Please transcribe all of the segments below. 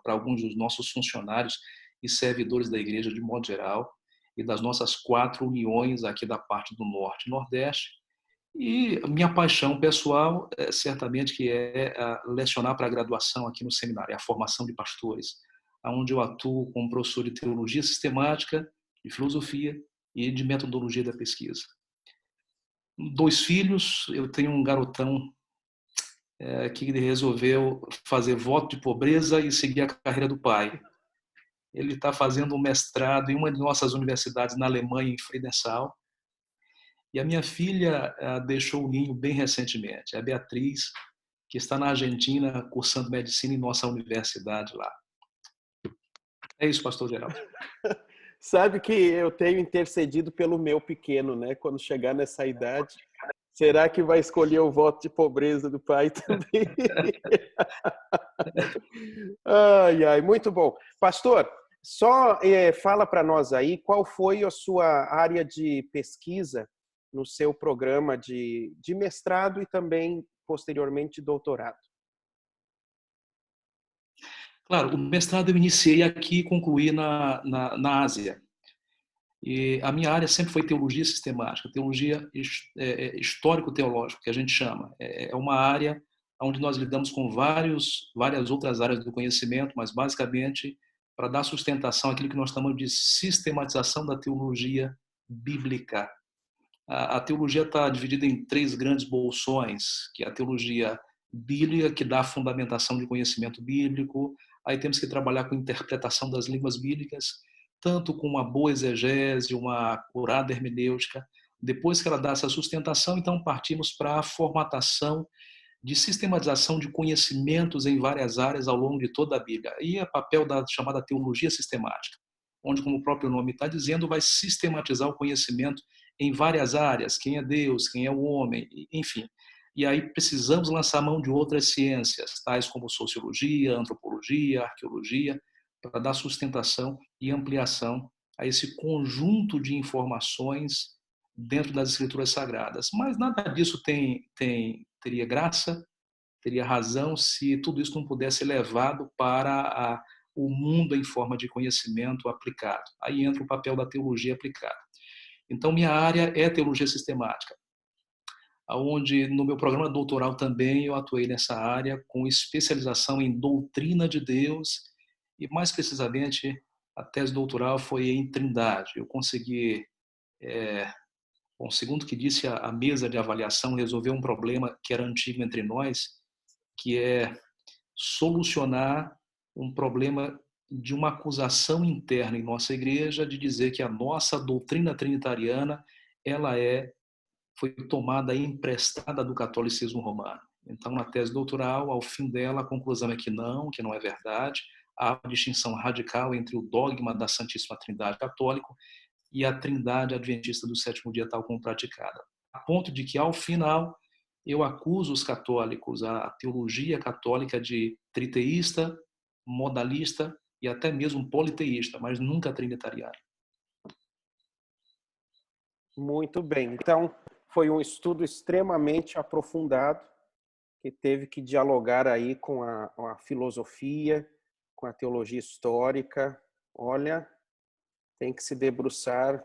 para alguns dos nossos funcionários e servidores da igreja de modo geral, e das nossas 4 uniões aqui da parte do Norte e Nordeste. E a minha paixão pessoal, certamente, que é lecionar para a graduação aqui no seminário, é a formação de pastores, onde eu atuo como professor de teologia sistemática, de filosofia e de metodologia da pesquisa. 2 filhos, eu tenho um garotão que resolveu fazer voto de pobreza e seguir a carreira do pai. Ele está fazendo um mestrado em uma de nossas universidades na Alemanha, em Friedenthal. E a minha filha deixou o ninho bem recentemente, a Beatriz, que está na Argentina cursando medicina em nossa universidade lá. É isso, pastor Geraldo. Sabe que eu tenho intercedido pelo meu pequeno, né? Quando chegar nessa idade, será que vai escolher o voto de pobreza do pai também? Ai, ai, muito bom. Pastor, só fala para nós aí qual foi a sua área de pesquisa no seu programa de mestrado e também, posteriormente, doutorado. Claro, o mestrado eu iniciei aqui e concluí na Ásia. E a minha área sempre foi teologia sistemática, teologia histórico-teológica, que a gente chama. É uma área onde nós lidamos com várias outras áreas do conhecimento, mas basicamente para dar sustentação àquilo que nós chamamos de sistematização da teologia bíblica. A teologia está dividida em 3 grandes bolsões, que é a teologia bíblica, que dá a fundamentação de conhecimento bíblico. Aí temos que trabalhar com a interpretação das línguas bíblicas, tanto com uma boa exegese, uma acurada hermenêutica. Depois que ela dá essa sustentação, então partimos para a formatação de sistematização de conhecimentos em várias áreas ao longo de toda a Bíblia. E é papel da chamada teologia sistemática, onde, como o próprio nome está dizendo, vai sistematizar o conhecimento em várias áreas, quem é Deus, quem é o homem, enfim. E aí precisamos lançar mão de outras ciências, tais como sociologia, antropologia, arqueologia, para dar sustentação e ampliação a esse conjunto de informações dentro das escrituras sagradas. Mas nada disso teria graça, teria razão, se tudo isso não pudesse ser levado para o mundo em forma de conhecimento aplicado. Aí entra o papel da teologia aplicada. Então, minha área é teologia sistemática, onde no meu programa doutoral também eu atuei nessa área com especialização em doutrina de Deus e, mais precisamente, a tese doutoral foi em Trindade. Eu consegui, bom, segundo o que disse a mesa de avaliação, resolver um problema que era antigo entre nós, que é solucionar um problema de uma acusação interna em nossa igreja de dizer que a nossa doutrina trinitariana foi tomada e emprestada do catolicismo romano. Então, na tese doutoral, ao fim dela, a conclusão é que não é verdade. Há uma distinção radical entre o dogma da Santíssima Trindade católico e a Trindade adventista do sétimo dia tal como praticada. A ponto de que, ao final, eu acuso os católicos, a teologia católica de triteísta, modalista e até mesmo politeísta, mas nunca trinitariana. Muito bem. Então, foi um estudo extremamente aprofundado, que teve que dialogar aí com a filosofia, com a teologia histórica. Olha, tem que se debruçar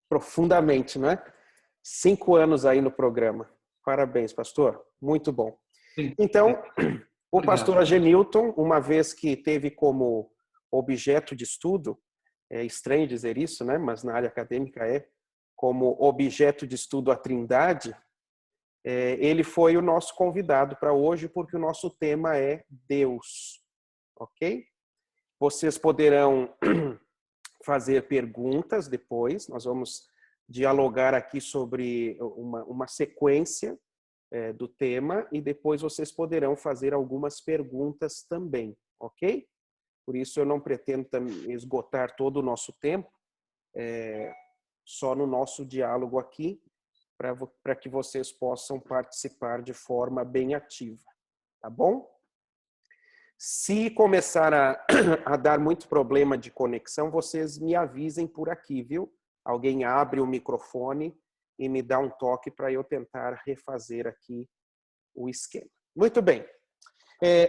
profundamente, não é? 5 anos aí no programa. Parabéns, pastor. Muito bom. Sim. Então, o pastor Agenilton, uma vez que teve como objeto de estudo, é estranho dizer isso, né? Mas na área acadêmica como objeto de estudo a Trindade, ele foi o nosso convidado para hoje, porque o nosso tema é Deus, ok? Vocês poderão fazer perguntas depois, nós vamos dialogar aqui sobre uma sequência do tema e depois vocês poderão fazer algumas perguntas também, ok? Por isso eu não pretendo esgotar todo o nosso tempo, só no nosso diálogo aqui, para que vocês possam participar de forma bem ativa, tá bom? Se começar a dar muito problema de conexão, vocês me avisem por aqui, viu? Alguém abre o microfone e me dá um toque para eu tentar refazer aqui o esquema. Muito bem.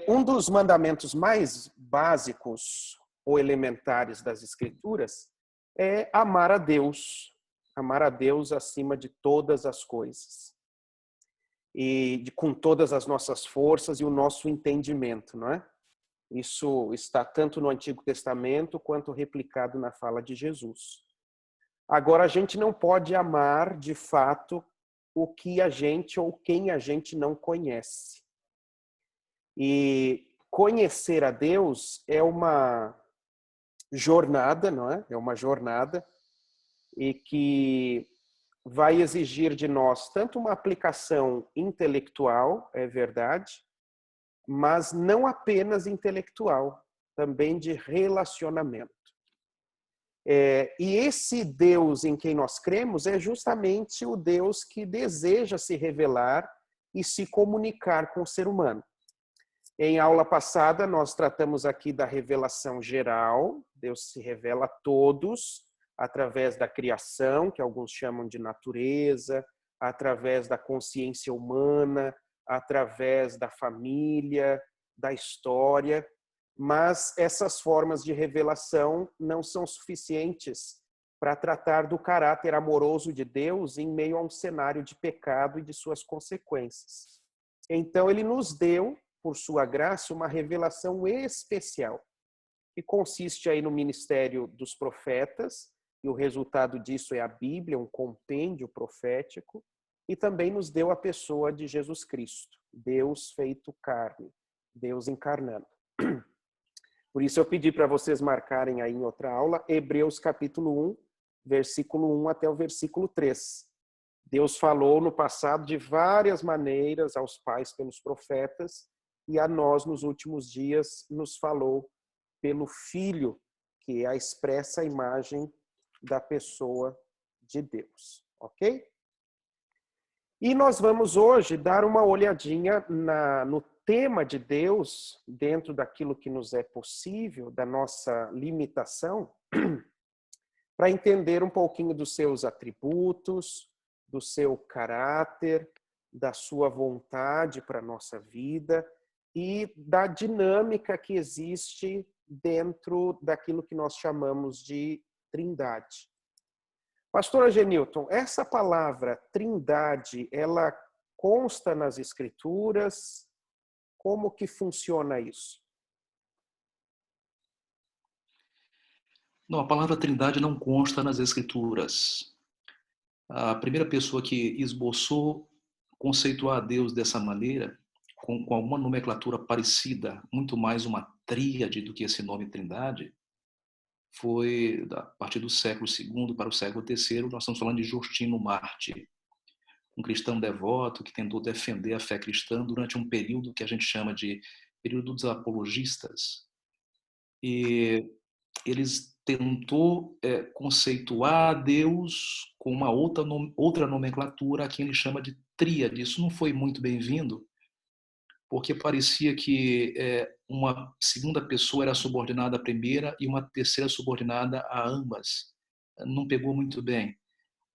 Um dos mandamentos mais básicos ou elementares das Escrituras é amar a Deus acima de todas as coisas e com todas as nossas forças e o nosso entendimento, não é? Isso está tanto no Antigo Testamento quanto replicado na fala de Jesus. Agora, a gente não pode amar de fato o que a gente ou quem a gente não conhece. E conhecer a Deus é uma jornada, não é? É uma jornada e que vai exigir de nós tanto uma aplicação intelectual, é verdade, mas não apenas intelectual, também de relacionamento. E esse Deus em quem nós cremos é justamente o Deus que deseja se revelar e se comunicar com o ser humano. Em aula passada, nós tratamos aqui da revelação geral. Deus se revela a todos através da criação, que alguns chamam de natureza, através da consciência humana, através da família, da história. Mas essas formas de revelação não são suficientes para tratar do caráter amoroso de Deus em meio a um cenário de pecado e de suas consequências. Então, ele nos deu, por sua graça, uma revelação especial, que consiste aí no ministério dos profetas, e o resultado disso é a Bíblia, um compêndio profético, e também nos deu a pessoa de Jesus Cristo, Deus feito carne, Deus encarnando. Por isso eu pedi para vocês marcarem aí em outra aula, Hebreus capítulo 1, versículo 1 até o versículo 3. Deus falou no passado de várias maneiras aos pais pelos profetas, e a nós, nos últimos dias, nos falou pelo Filho, que é a expressa imagem da pessoa de Deus. Ok? E nós vamos hoje dar uma olhadinha no tema de Deus, dentro daquilo que nos é possível, da nossa limitação, para entender um pouquinho dos seus atributos, do seu caráter, da sua vontade para a nossa vida, e da dinâmica que existe dentro daquilo que nós chamamos de trindade. Pastora Genilton, essa palavra trindade, ela consta nas Escrituras? Como que funciona isso? Não, a palavra trindade não consta nas Escrituras. A primeira pessoa que esboçou conceituar a Deus dessa maneira, com alguma nomenclatura parecida, muito mais uma tríade do que esse nome trindade, foi a partir do século II para o século III. Nós estamos falando de Justino Marte, um cristão devoto que tentou defender a fé cristã durante um período que a gente chama de período dos apologistas. E eles tentou conceituar Deus com uma outra nomenclatura, que ele chama de tríade. Isso não foi muito bem-vindo, porque parecia que uma segunda pessoa era subordinada à primeira e uma terceira subordinada a ambas. Não pegou muito bem.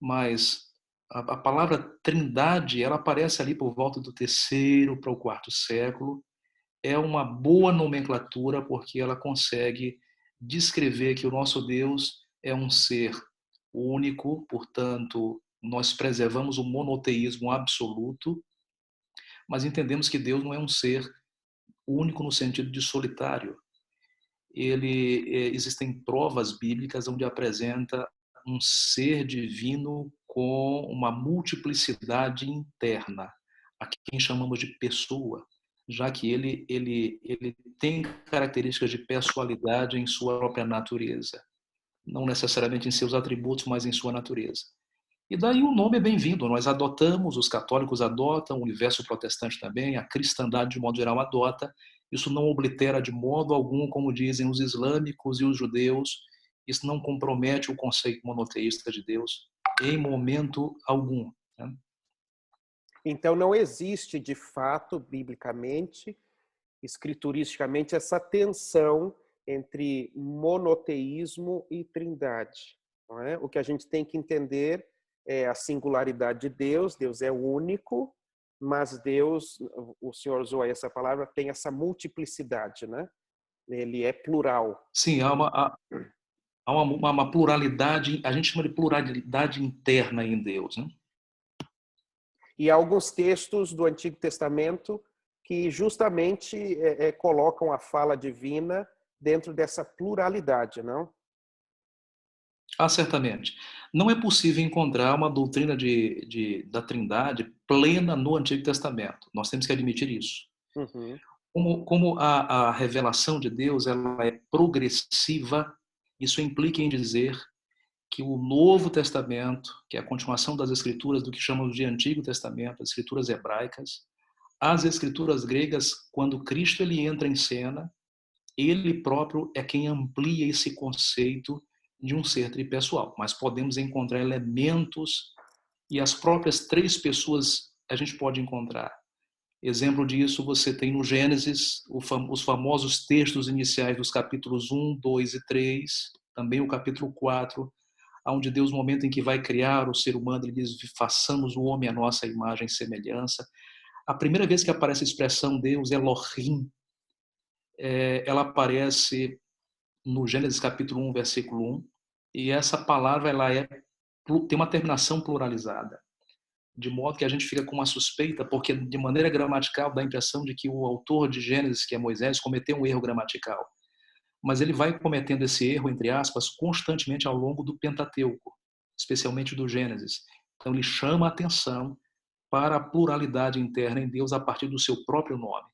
Mas a palavra trindade, ela aparece ali por volta do terceiro para o quarto século. É uma boa nomenclatura porque ela consegue descrever que o nosso Deus é um ser único, portanto, nós preservamos o monoteísmo absoluto, mas entendemos que Deus não é um ser único no sentido de solitário. Existem provas bíblicas onde apresenta um ser divino com uma multiplicidade interna, a quem chamamos de pessoa, já que ele tem características de pessoalidade em sua própria natureza, não necessariamente em seus atributos, mas em sua natureza. E daí o nome é bem-vindo, nós adotamos, os católicos adotam, o universo protestante também, a cristandade de modo geral adota. Isso não oblitera de modo algum, como dizem os islâmicos e os judeus, isso não compromete o conceito monoteísta de Deus em momento algum, né? Então não existe de fato, biblicamente, escrituristicamente, essa tensão entre monoteísmo e trindade. Não é? O que a gente tem que entender é a singularidade de Deus. Deus é único, mas Deus, o senhor usou aí essa palavra, tem essa multiplicidade, né? Ele é plural. Sim, há uma pluralidade, a gente chama de pluralidade interna em Deus, né? E há alguns textos do Antigo Testamento que justamente colocam a fala divina dentro dessa pluralidade, não? Ah, certamente. Não é possível encontrar uma doutrina da Trindade plena no Antigo Testamento. Nós temos que admitir isso. Uhum. Como a revelação de Deus ela é progressiva, isso implica em dizer que o Novo Testamento, que é a continuação das Escrituras do que chamamos de Antigo Testamento, as Escrituras hebraicas, as Escrituras gregas, quando Cristo ele entra em cena, ele próprio é quem amplia esse conceito de um ser tripessoal. Mas podemos encontrar elementos e as próprias três pessoas a gente pode encontrar. Exemplo disso você tem no Gênesis, os famosos textos iniciais dos capítulos 1, 2 e 3, também o capítulo 4, onde Deus, no momento em que vai criar o ser humano, ele diz, façamos o homem à nossa imagem e semelhança. A primeira vez que aparece a expressão Deus, Elohim, ela aparece no Gênesis capítulo 1, versículo 1, e essa palavra tem uma terminação pluralizada, de modo que a gente fica com uma suspeita, porque de maneira gramatical dá a impressão de que o autor de Gênesis, que é Moisés, cometeu um erro gramatical. Mas ele vai cometendo esse erro, entre aspas, constantemente ao longo do Pentateuco, especialmente do Gênesis. Então ele chama a atenção para a pluralidade interna em Deus a partir do seu próprio nome.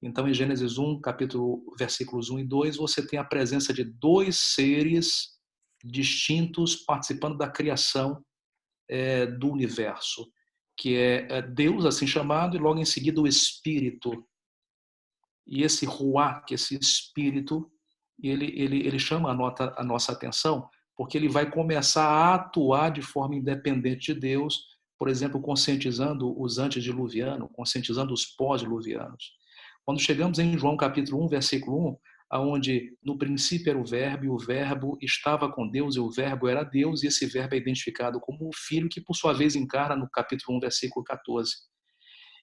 Então, em Gênesis 1, versículos 1 e 2, você tem a presença de dois seres distintos participando da criação do universo, que é Deus, assim chamado, e logo em seguida o Espírito. E esse Ruach, esse Espírito, ele chama a nossa atenção, porque ele vai começar a atuar de forma independente de Deus, por exemplo, conscientizando os antediluvianos, conscientizando os pós-diluvianos. Quando chegamos em João capítulo 1, versículo 1, onde no princípio era o Verbo, e o Verbo estava com Deus, e o Verbo era Deus, e esse Verbo é identificado como o Filho, que por sua vez encarna no capítulo 1, versículo 14.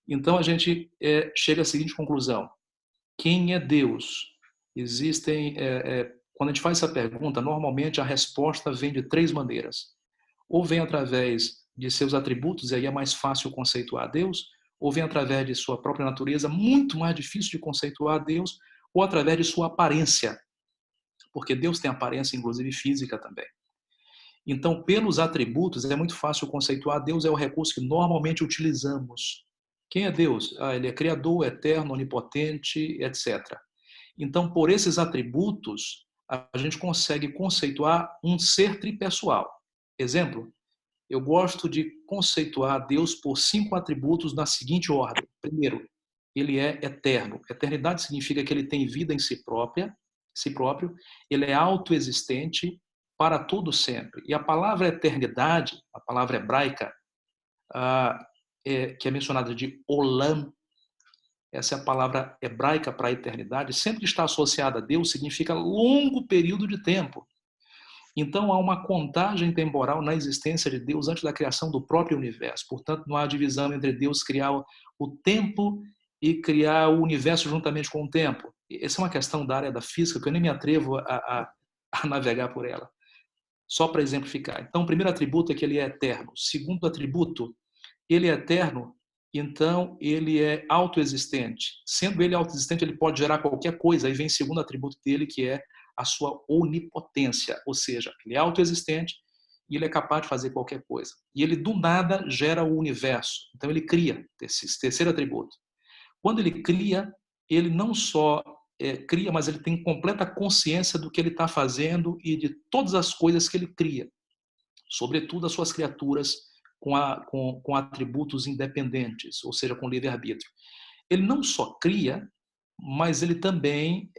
Então a gente chega à seguinte conclusão: quem é Deus? Quando a gente faz essa pergunta, normalmente a resposta vem de três maneiras. Ou vem através de seus atributos, e aí é mais fácil conceituar Deus, ou vem através de sua própria natureza, muito mais difícil de conceituar Deus, ou através de sua aparência, porque Deus tem aparência, inclusive física também. Então, pelos atributos, é muito fácil conceituar. Deus é o recurso que normalmente utilizamos. Quem é Deus? Ele é criador, eterno, onipotente, etc. Então, por esses atributos, a gente consegue conceituar um ser tripessoal. Exemplo, eu gosto de conceituar Deus por 5 atributos na seguinte ordem. Primeiro, ele é eterno. Eternidade significa que ele tem vida em si próprio, ele é autoexistente para todo sempre. E a palavra eternidade, a palavra hebraica, que é mencionada de olam, essa é a palavra hebraica para a eternidade, sempre está associada a Deus, significa longo período de tempo. Então há uma contagem temporal na existência de Deus antes da criação do próprio universo. Portanto, não há divisão entre Deus criar o tempo e criar o universo juntamente com o tempo. Essa é uma questão da área da física que eu nem me atrevo a navegar por ela. Só para exemplificar. Então, o primeiro atributo é que ele é eterno. O segundo atributo, ele é eterno, então ele é autoexistente. Sendo ele autoexistente, ele pode gerar qualquer coisa. Aí vem o segundo atributo dele, que é a sua onipotência, ou seja, ele é autoexistente e ele é capaz de fazer qualquer coisa. E ele do nada gera o universo. Então ele cria esse terceiro atributo. Quando ele cria, ele não só cria, mas ele tem completa consciência do que ele está fazendo e de todas as coisas que ele cria, sobretudo as suas criaturas com atributos independentes, ou seja, com livre-arbítrio. Ele não só cria, mas ele também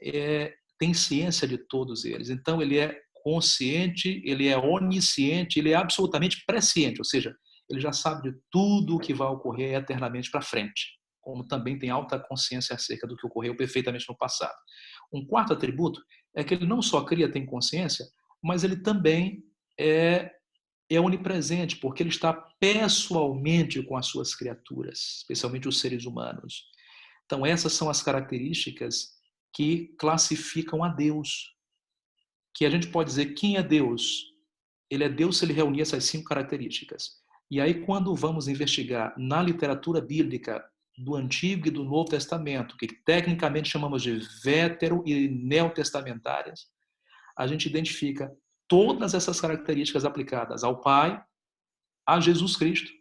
tem ciência de todos eles. Então, ele é consciente, ele é onisciente, ele é absolutamente presciente, ou seja, ele já sabe de tudo o que vai ocorrer eternamente para frente, como também tem alta consciência acerca do que ocorreu perfeitamente no passado. Um quarto atributo é que ele não só cria, tem consciência, mas ele também é onipresente, porque ele está pessoalmente com as suas criaturas, especialmente os seres humanos. Então, essas são as características que classificam a Deus. Que a gente pode dizer quem é Deus. Ele é Deus se ele reunir essas 5 características. E aí, quando vamos investigar na literatura bíblica do Antigo e do Novo Testamento, que tecnicamente chamamos de vétero e neotestamentárias, a gente identifica todas essas características aplicadas ao Pai, a Jesus Cristo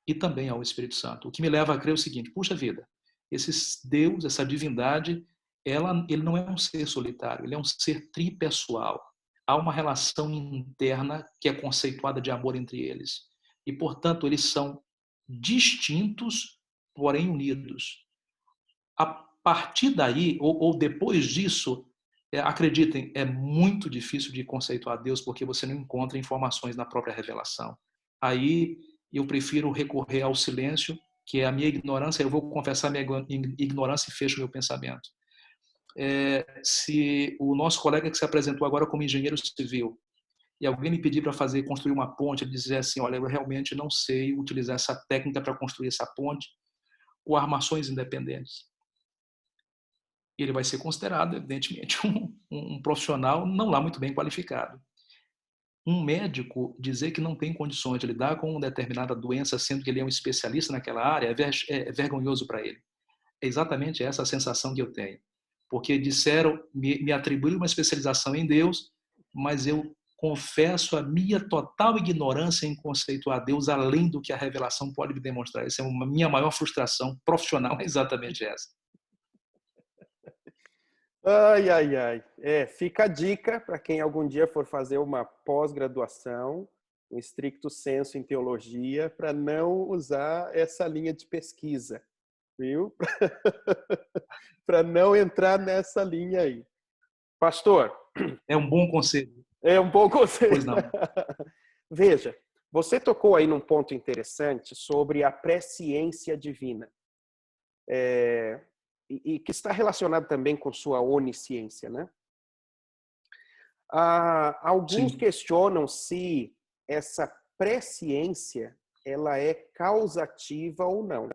e também ao Espírito Santo. O que me leva a crer o seguinte: puxa vida, esse Deus, essa divindade, ele não é um ser solitário, ele é um ser tripessoal. Há uma relação interna que é conceituada de amor entre eles. E, portanto, eles são distintos, porém unidos. A partir daí, ou depois disso, acreditem, é muito difícil de conceituar Deus, porque você não encontra informações na própria revelação. Aí eu prefiro recorrer ao silêncio, que é a minha ignorância. Eu vou confessar minha ignorância e fecho meu pensamento. Se o nosso colega que se apresentou agora como engenheiro civil e alguém me pedir para construir uma ponte, ele dizer assim: olha, eu realmente não sei utilizar essa técnica para construir essa ponte com armações independentes. Ele vai ser considerado, evidentemente, um profissional não lá muito bem qualificado. Um médico dizer que não tem condições de lidar com uma determinada doença, sendo que ele é um especialista naquela área, é vergonhoso para ele. É exatamente essa a sensação que eu tenho. Porque disseram, me atribuíram uma especialização em Deus, mas eu confesso a minha total ignorância em conceituar Deus além do que a revelação pode me demonstrar. Essa é a minha maior frustração profissional, é exatamente essa. Ai, ai, ai. Fica a dica para quem algum dia for fazer uma pós-graduação, um stricto sensu em teologia, para não usar essa linha de pesquisa, viu? Para não entrar nessa linha aí. Pastor. É um bom conselho. É um bom conselho. Pois não. Veja, você tocou aí num ponto interessante sobre a presciência divina. E que está relacionado também com sua onisciência, né? Alguns Sim. questionam se essa presciência ela é causativa ou não.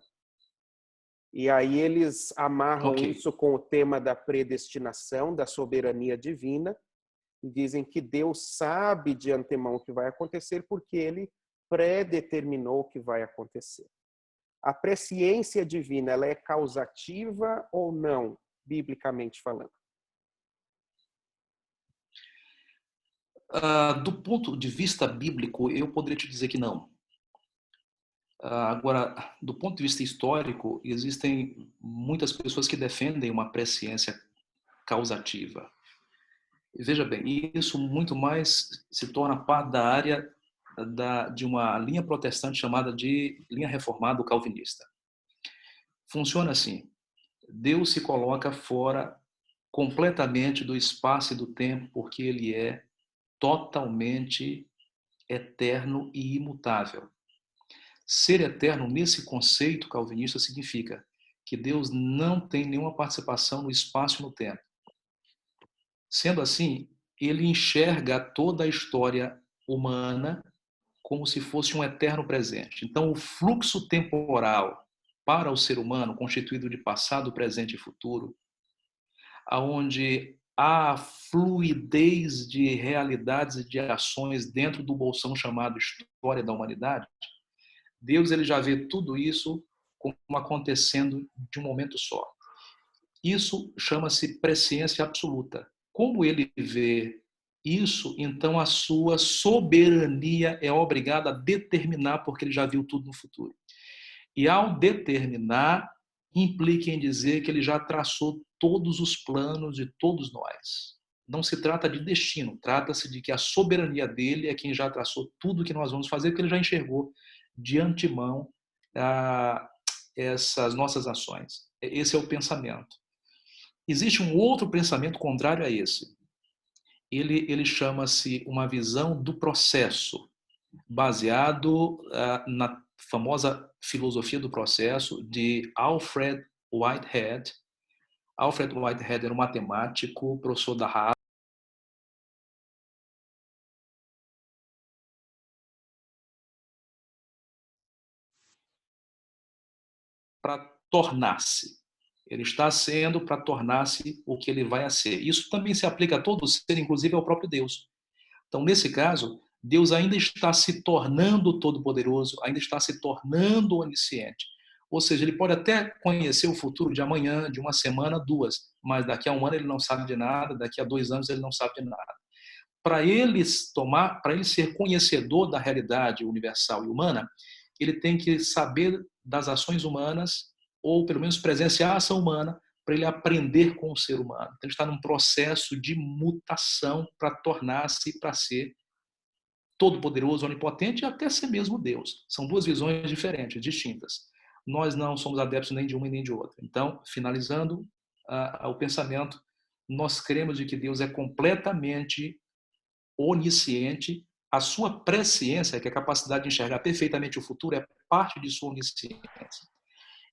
E aí eles amarram isso com o tema da predestinação, da soberania divina, e dizem que Deus sabe de antemão o que vai acontecer porque ele predeterminou o que vai acontecer. A presciência divina, ela é causativa ou não, biblicamente falando? Do ponto de vista bíblico, eu poderia te dizer que não. Agora, do ponto de vista histórico, existem muitas pessoas que defendem uma presciência causativa. E veja bem, isso muito mais se torna parte da área de uma linha protestante chamada de linha reformada calvinista. Funciona assim: Deus se coloca fora completamente do espaço e do tempo, porque ele é totalmente eterno e imutável. Ser eterno, nesse conceito calvinista, significa que Deus não tem nenhuma participação no espaço e no tempo. Sendo assim, ele enxerga toda a história humana como se fosse um eterno presente. Então, o fluxo temporal para o ser humano, constituído de passado, presente e futuro, aonde há fluidez de realidades e de ações dentro do bolsão chamado história da humanidade, Deus ele já vê tudo isso como acontecendo de um momento só. Isso chama-se presciência absoluta. Como ele vê isso, então a sua soberania é obrigada a determinar, porque ele já viu tudo no futuro. E ao determinar, implica em dizer que ele já traçou todos os planos de todos nós. Não se trata de destino, trata-se de que a soberania dele é quem já traçou tudo que nós vamos fazer, porque ele já enxergou de antemão essas nossas ações. Esse é o pensamento. Existe um outro pensamento contrário a esse. Ele chama-se uma visão do processo, baseado na famosa filosofia do processo de Alfred Whitehead. Alfred Whitehead era um matemático, professor da Harvard, para tornar-se. Ele está sendo para tornar-se o que ele vai a ser. Isso também se aplica a todo ser, inclusive ao próprio Deus. Então, nesse caso, Deus ainda está se tornando todo-poderoso, ainda está se tornando onisciente. Ou seja, ele pode até conhecer o futuro de amanhã, de uma semana, duas, mas daqui a um ano ele não sabe de nada, daqui a 2 anos ele não sabe de nada. Para ele ser conhecedor da realidade universal e humana, ele tem que saber das ações humanas, ou pelo menos presenciar a ação humana, para ele aprender com o ser humano. Então, ele está num processo de mutação para tornar-se, para ser todo-poderoso, onipotente e até ser mesmo Deus. São duas visões diferentes, distintas. Nós não somos adeptos nem de uma e nem de outra. Então, finalizando o pensamento, nós cremos de que Deus é completamente onisciente. A sua presciência, que é a capacidade de enxergar perfeitamente o futuro, é parte de sua onisciência.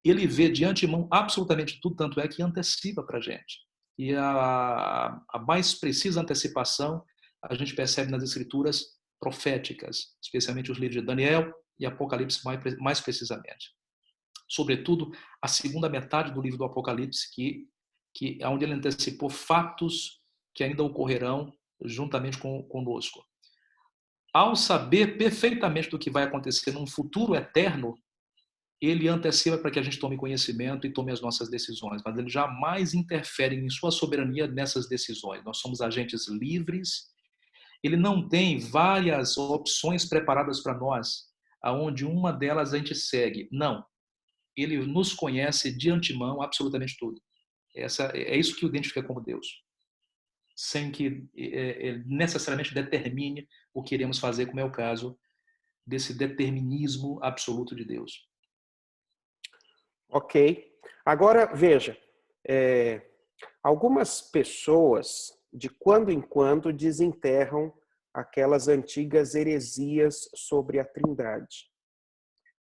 Ele vê de antemão absolutamente tudo, tanto é que antecipa para a gente. E a mais precisa antecipação a gente percebe nas escrituras proféticas, especialmente os livros de Daniel e Apocalipse mais precisamente. Sobretudo, a segunda metade do livro do Apocalipse, que é onde ele antecipou fatos que ainda ocorrerão juntamente conosco. Ao saber perfeitamente do que vai acontecer num futuro eterno, ele antecipa para que a gente tome conhecimento e tome as nossas decisões, mas ele jamais interfere em sua soberania nessas decisões. Nós somos agentes livres. Ele não tem várias opções preparadas para nós, aonde uma delas a gente segue. Não. Ele nos conhece de antemão absolutamente tudo. É isso que o identifica como Deus, sem que ele necessariamente determine o que iremos fazer, como é o caso desse determinismo absoluto de Deus. Ok. Agora, veja, algumas pessoas, de quando em quando, desenterram aquelas antigas heresias sobre a Trindade.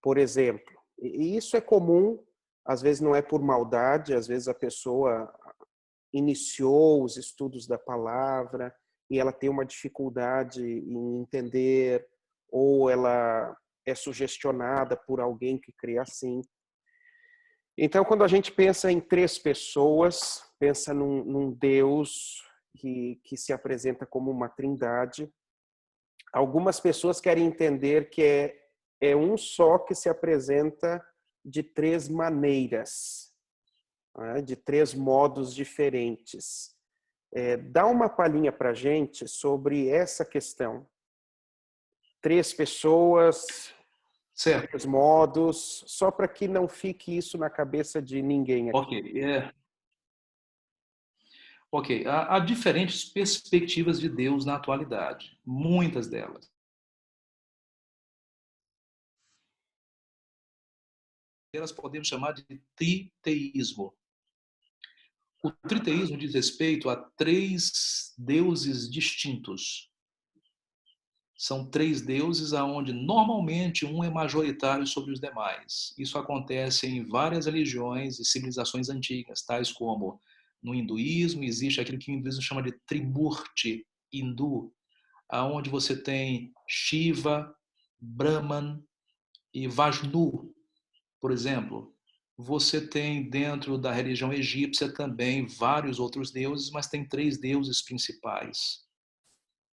Por exemplo, e isso é comum, às vezes não é por maldade, às vezes a pessoa iniciou os estudos da palavra e ela tem uma dificuldade em entender, ou ela é sugestionada por alguém que crê assim. Então, quando a gente pensa em 3 pessoas, pensa num Deus que se apresenta como uma trindade, algumas pessoas querem entender que é um só que se apresenta de 3 maneiras, né? De 3 modos diferentes. Dá uma palhinha para a gente sobre essa questão. 3 pessoas, certo. 3 modos, só para que não fique isso na cabeça de ninguém aqui. Ok. Há diferentes perspectivas de Deus na atualidade, muitas delas. Elas podemos chamar de triteísmo. O triteísmo diz respeito a 3 deuses distintos. São 3 deuses aonde normalmente um é majoritário sobre os demais. Isso acontece em várias religiões e civilizações antigas, tais como no hinduísmo existe aquilo que o hinduísmo chama de Trimurti hindu, aonde você tem Shiva, Brahman e Vishnu, por exemplo. Você tem dentro da religião egípcia também vários outros deuses, mas tem 3 deuses principais,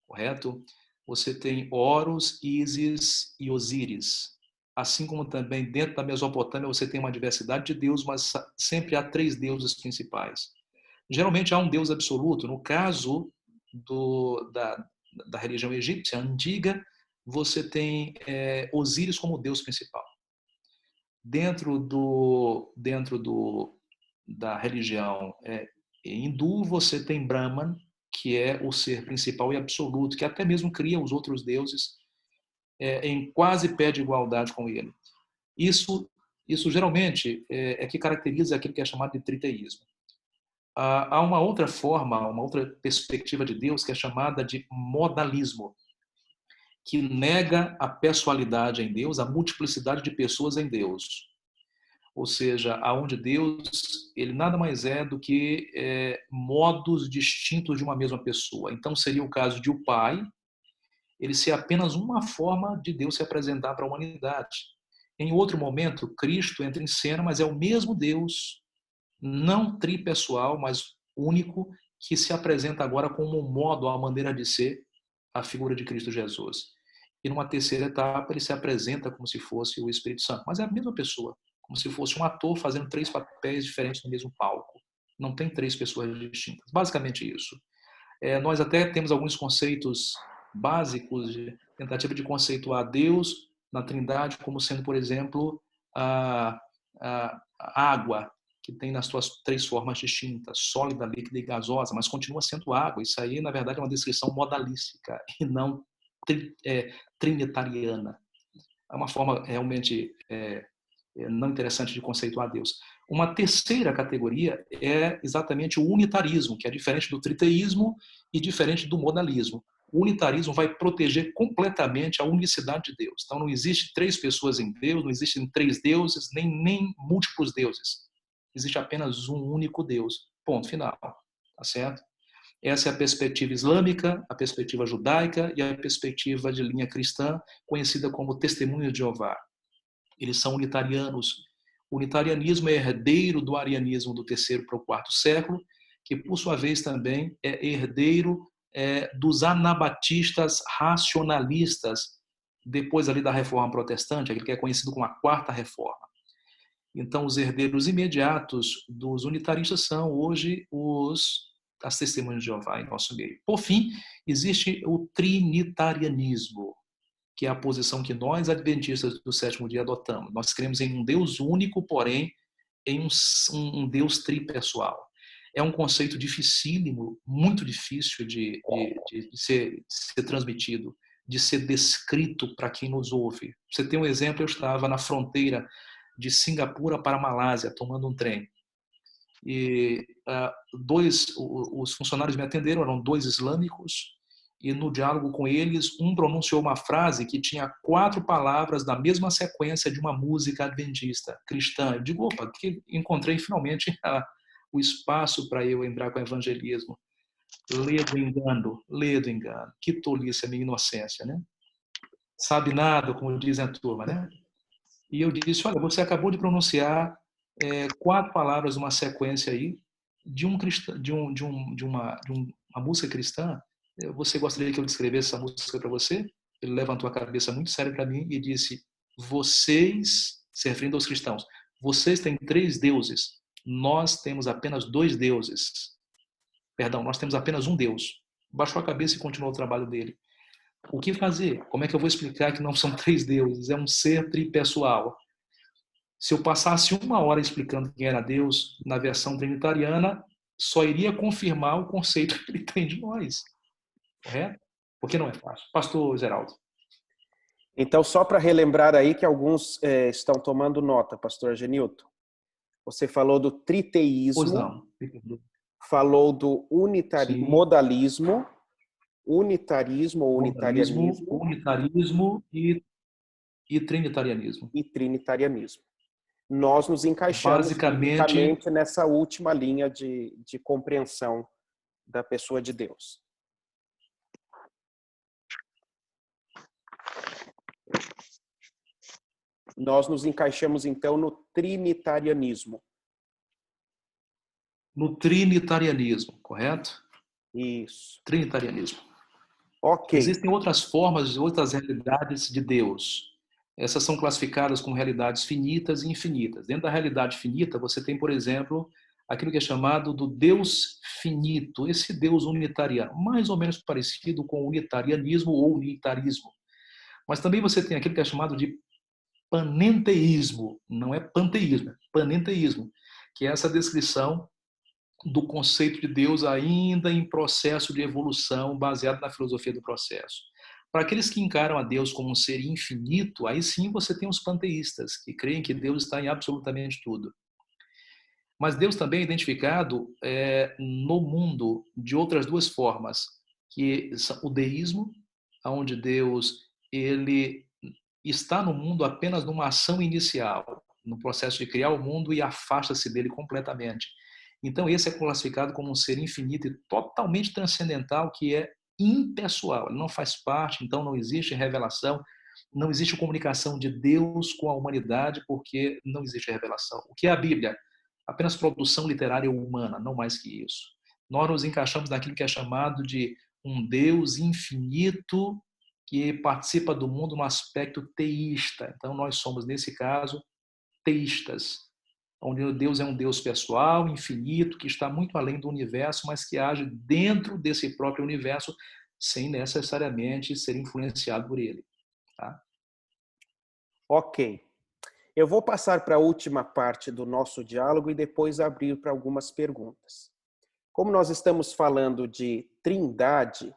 correto? Você tem Horus, Ísis e Osíris. Assim como também dentro da Mesopotâmia você tem uma diversidade de deuses, mas sempre há 3 deuses principais. Geralmente há um deus absoluto. No caso da religião egípcia antiga, você tem Osíris como deus principal. Dentro da religião hindu, você tem Brahman, que é o ser principal e absoluto, que até mesmo cria os outros deuses em quase pé de igualdade com ele. Isso geralmente é que caracteriza aquilo que é chamado de triteísmo. Há uma outra forma, uma outra perspectiva de Deus que é chamada de modalismo, que nega a pessoalidade em Deus, a multiplicidade de pessoas em Deus. Ou seja, aonde Deus, ele nada mais é do que modos distintos de uma mesma pessoa. Então seria o caso de o Pai, ele ser apenas uma forma de Deus se apresentar para a humanidade. Em outro momento, Cristo entra em cena, mas é o mesmo Deus, não tripessoal, mas único, que se apresenta agora como um modo, a maneira de ser, a figura de Cristo Jesus. E numa terceira etapa, ele se apresenta como se fosse o Espírito Santo, mas é a mesma pessoa, como se fosse um ator fazendo 3 papéis diferentes no mesmo palco. Não tem 3 pessoas distintas. Basicamente isso. Nós até temos alguns conceitos básicos de tentativa de conceituar Deus na Trindade como sendo, por exemplo, a água, que tem nas suas 3 formas distintas, sólida, líquida e gasosa, mas continua sendo água. Isso aí, na verdade, é uma descrição modalística e não trinitariana. É uma forma realmente não interessante de conceituar Deus. Uma terceira categoria é exatamente o unitarismo, que é diferente do triteísmo e diferente do modalismo. O unitarismo vai proteger completamente a unicidade de Deus. Então não existe 3 pessoas em Deus, não existem 3 deuses, nem múltiplos deuses. Existe apenas um único Deus. Ponto final. Tá certo? Essa é a perspectiva islâmica, a perspectiva judaica e a perspectiva de linha cristã, conhecida como Testemunho de Jeová. Eles são unitarianos. O unitarianismo é herdeiro do arianismo do 3º para o 4º século, que por sua vez também é herdeiro dos anabatistas racionalistas, depois ali da Reforma Protestante, aquele que é conhecido como a 4ª Reforma. Então, os herdeiros imediatos dos unitaristas são hoje as testemunhas de Jeová em nosso meio. Por fim, existe o trinitarianismo, que é a posição que nós, adventistas do 7º dia, adotamos. Nós cremos em um Deus único, porém, em um Deus tripessoal. É um conceito dificílimo, muito difícil de ser transmitido, de ser descrito para quem nos ouve. Você tem um exemplo, eu estava na fronteira de Singapura para a Malásia, tomando um trem. E os funcionários me atenderam, eram 2 islâmicos, e no diálogo com eles, um pronunciou uma frase que tinha 4 palavras da mesma sequência de uma música adventista, cristã. Eu digo, opa, que encontrei finalmente o espaço para eu entrar com o evangelismo. Ledo engano, ledo engano. Que tolice a minha inocência, né? Sabe nada, como dizem a turma, né? E eu disse, olha, você acabou de pronunciar 4 palavras, uma sequência aí, de uma música cristã. Você gostaria que eu descrevesse essa música para você? Ele levantou a cabeça muito sério para mim e disse, vocês, se referindo aos cristãos, vocês têm 3 deuses, nós temos apenas 2 deuses. Perdão, nós temos apenas um Deus. Baixou a cabeça e continuou o trabalho dele. O que fazer? Como é que eu vou explicar que não são 3 deuses? É um ser tripessoal. Se eu passasse 1 hora explicando quem era Deus na versão trinitariana, só iria confirmar o conceito que ele tem de nós. Correto? Porque não é fácil. Pastor Zeraldo. Então, só para relembrar aí que alguns estão tomando nota, pastor Genilton. Você falou do triteísmo, Pois não. Falou do modalismo, unitarismo ou unitarianismo. Unitarismo e trinitarianismo. E trinitarianismo. Nós nos encaixamos basicamente nessa última linha de compreensão da pessoa de Deus. Nós nos encaixamos, então, no trinitarianismo. No trinitarianismo, correto? Isso. Trinitarianismo. Ok. Existem outras formas, outras realidades de Deus. Essas são classificadas como realidades finitas e infinitas. Dentro da realidade finita, você tem, por exemplo, aquilo que é chamado do Deus finito, esse Deus unitariano, mais ou menos parecido com o unitarianismo ou unitarismo. Mas também você tem aquilo que é chamado de panenteísmo, não é panteísmo, é panenteísmo, que é essa descrição do conceito de Deus ainda em processo de evolução, baseado na filosofia do processo. Para aqueles que encaram a Deus como um ser infinito, aí sim você tem os panteístas, que creem que Deus está em absolutamente tudo. Mas Deus também é identificado no mundo de outras 2 formas, que são o deísmo, onde Deus ele está no mundo apenas numa ação inicial, no processo de criar o mundo e afasta-se dele completamente. Então esse é classificado como um ser infinito e totalmente transcendental, que é impessoal, ele não faz parte, então não existe revelação, Não existe comunicação de Deus com a humanidade porque não existe revelação. O que é a Bíblia? Apenas produção literária humana, não mais que isso. Nós nos encaixamos naquilo que é chamado de um Deus infinito que participa do mundo no aspecto teísta. Então, nós somos, nesse caso, teístas, onde Deus é um Deus pessoal, infinito, que está muito além do universo, mas que age dentro desse próprio universo sem necessariamente ser influenciado por ele. Tá? Ok. Eu vou passar para a última parte do nosso diálogo e depois abrir para algumas perguntas. Como nós estamos falando de trindade,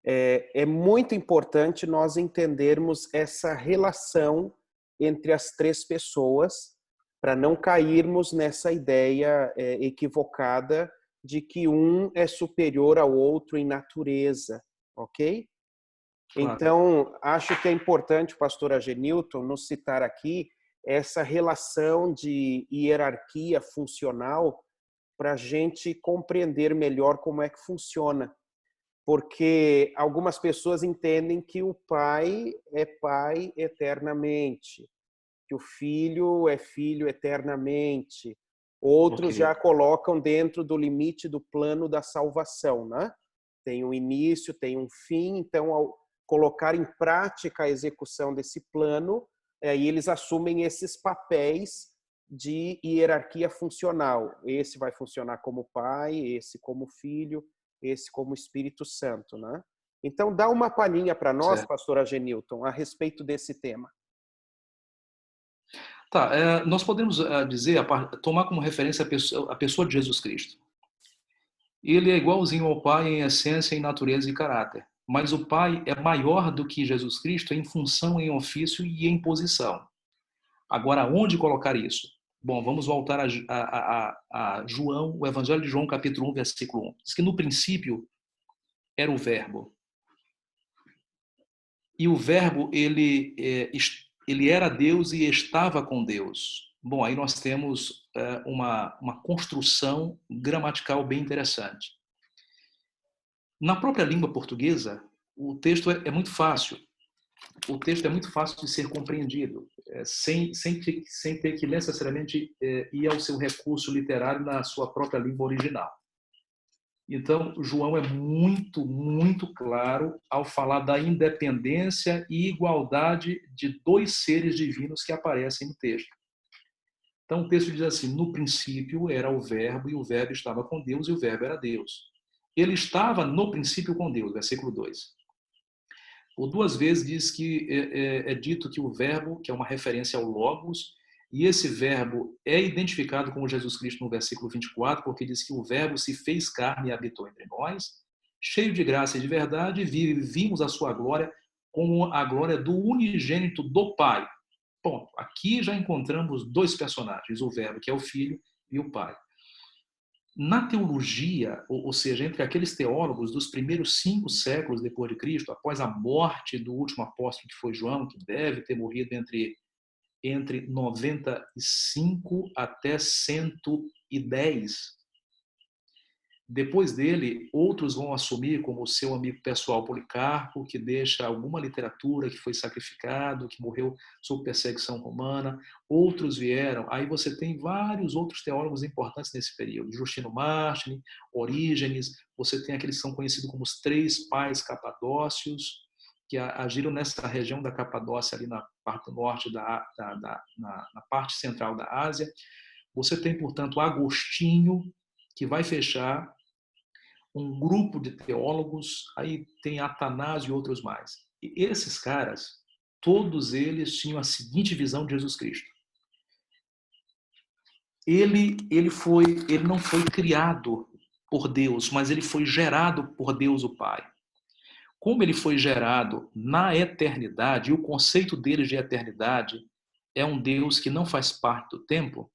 é muito importante nós entendermos essa relação entre as três pessoas para não cairmos nessa ideia equivocada de que um é superior ao outro em natureza, ok? Claro. Então, acho que é importante o pastor Agenilton nos citar aqui essa relação de hierarquia funcional para a gente compreender melhor como é que funciona. Porque algumas pessoas entendem que o pai é pai eternamente, que o filho é filho eternamente. Outros já colocam dentro do limite do plano da salvação, né? Tem um início, tem um fim, então ao colocar em prática a execução desse plano, aí eles assumem esses papéis de hierarquia funcional. Esse vai funcionar como pai, esse como filho, esse como Espírito Santo, né? Então, dá uma palhinha para nós, pastor Agenilton, a respeito desse tema. Tá, nós podemos dizer, tomar como referência a pessoa de Jesus Cristo. Ele é igualzinho ao Pai em essência, em natureza e caráter. Mas o Pai é maior do que Jesus Cristo em função, em ofício e em posição. Agora, onde colocar isso? Bom, vamos voltar a João, o Evangelho de João, capítulo 1, versículo 1. Diz que no princípio era o Verbo. E o Verbo, ele era Deus e estava com Deus. Bom, aí nós temos uma construção gramatical bem interessante. Na própria língua portuguesa, o texto é muito fácil. O texto é muito fácil de ser compreendido, sem ter que necessariamente ir ao seu recurso literário na sua própria língua original. Então, João é muito, muito claro ao falar da independência e igualdade de dois seres divinos que aparecem no texto. Então, o texto diz assim: no princípio era o Verbo, e o Verbo estava com Deus, e o Verbo era Deus. Ele estava no princípio com Deus, versículo 2. Por duas vezes diz que é dito que o Verbo, que é uma referência ao Logos, e esse Verbo é identificado como Jesus Cristo no versículo 24, porque diz que o Verbo se fez carne e habitou entre nós, cheio de graça e de verdade, e vimos a sua glória como a glória do unigênito do Pai. Ponto. Aqui já encontramos dois personagens, o Verbo, que é o Filho, e o Pai. Na teologia, ou seja, entre aqueles teólogos dos primeiros 5 séculos depois de Cristo, após a morte do último apóstolo, que foi João, que deve ter morrido entre 95 até 110, depois dele, outros vão assumir como o seu amigo pessoal Policarpo, que deixa alguma literatura que foi sacrificado, que morreu sob perseguição romana. Outros vieram. Aí você tem vários outros teólogos importantes nesse período. Justino Mártir, Orígenes. Você tem aqueles que são conhecidos como os 3 pais capadócios, que agiram nessa região da Capadócia, ali na parte norte, na parte central da Ásia. Você tem, portanto, Agostinho, que vai fechar um grupo de teólogos, aí tem Atanásio e outros mais. E esses caras, todos eles tinham a seguinte visão de Jesus Cristo. Ele não foi criado por Deus, mas ele foi gerado por Deus o Pai. Como ele foi gerado na eternidade, e o conceito dele de eternidade é um Deus que não faz parte do tempo,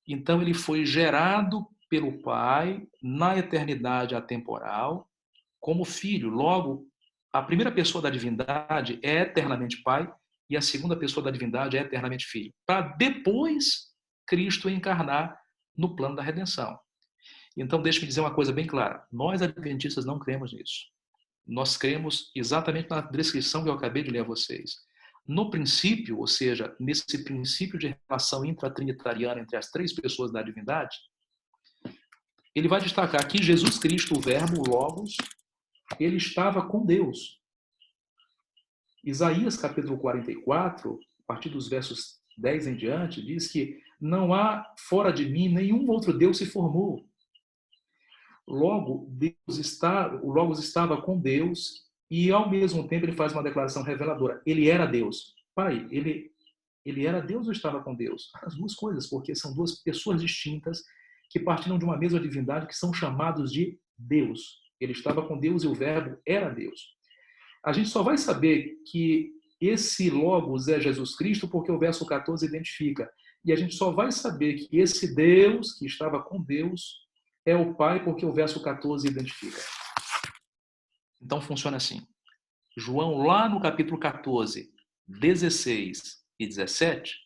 então ele foi gerado pelo Pai na eternidade atemporal como filho. Logo, a primeira pessoa da divindade é eternamente Pai e a segunda pessoa da divindade é eternamente Filho, para depois Cristo encarnar no plano da redenção. Então, deixe-me dizer uma coisa bem clara. Nós, adventistas, não cremos nisso. Nós cremos exatamente na descrição que eu acabei de ler a vocês. No princípio, ou seja, nesse princípio de relação intratrinitariana entre as três pessoas da divindade, ele vai destacar que Jesus Cristo, o Verbo, o Logos, ele estava com Deus. Isaías capítulo 44, a partir dos versos 10 em diante, diz que não há fora de mim nenhum outro Deus se formou. Logo, o Logos estava com Deus e, ao mesmo tempo, ele faz uma declaração reveladora. Ele era Deus. Pai, ele era Deus ou estava com Deus? As duas coisas, porque são duas pessoas distintas que partilham de uma mesma divindade, que são chamados de Deus. Ele estava com Deus e o Verbo era Deus. A gente só vai saber que esse Logos é Jesus Cristo porque o verso 14 identifica. E a gente só vai saber que esse Deus, que estava com Deus, é o Pai porque o verso 14 identifica. Então funciona assim. João, lá no capítulo 14, 16 e 17,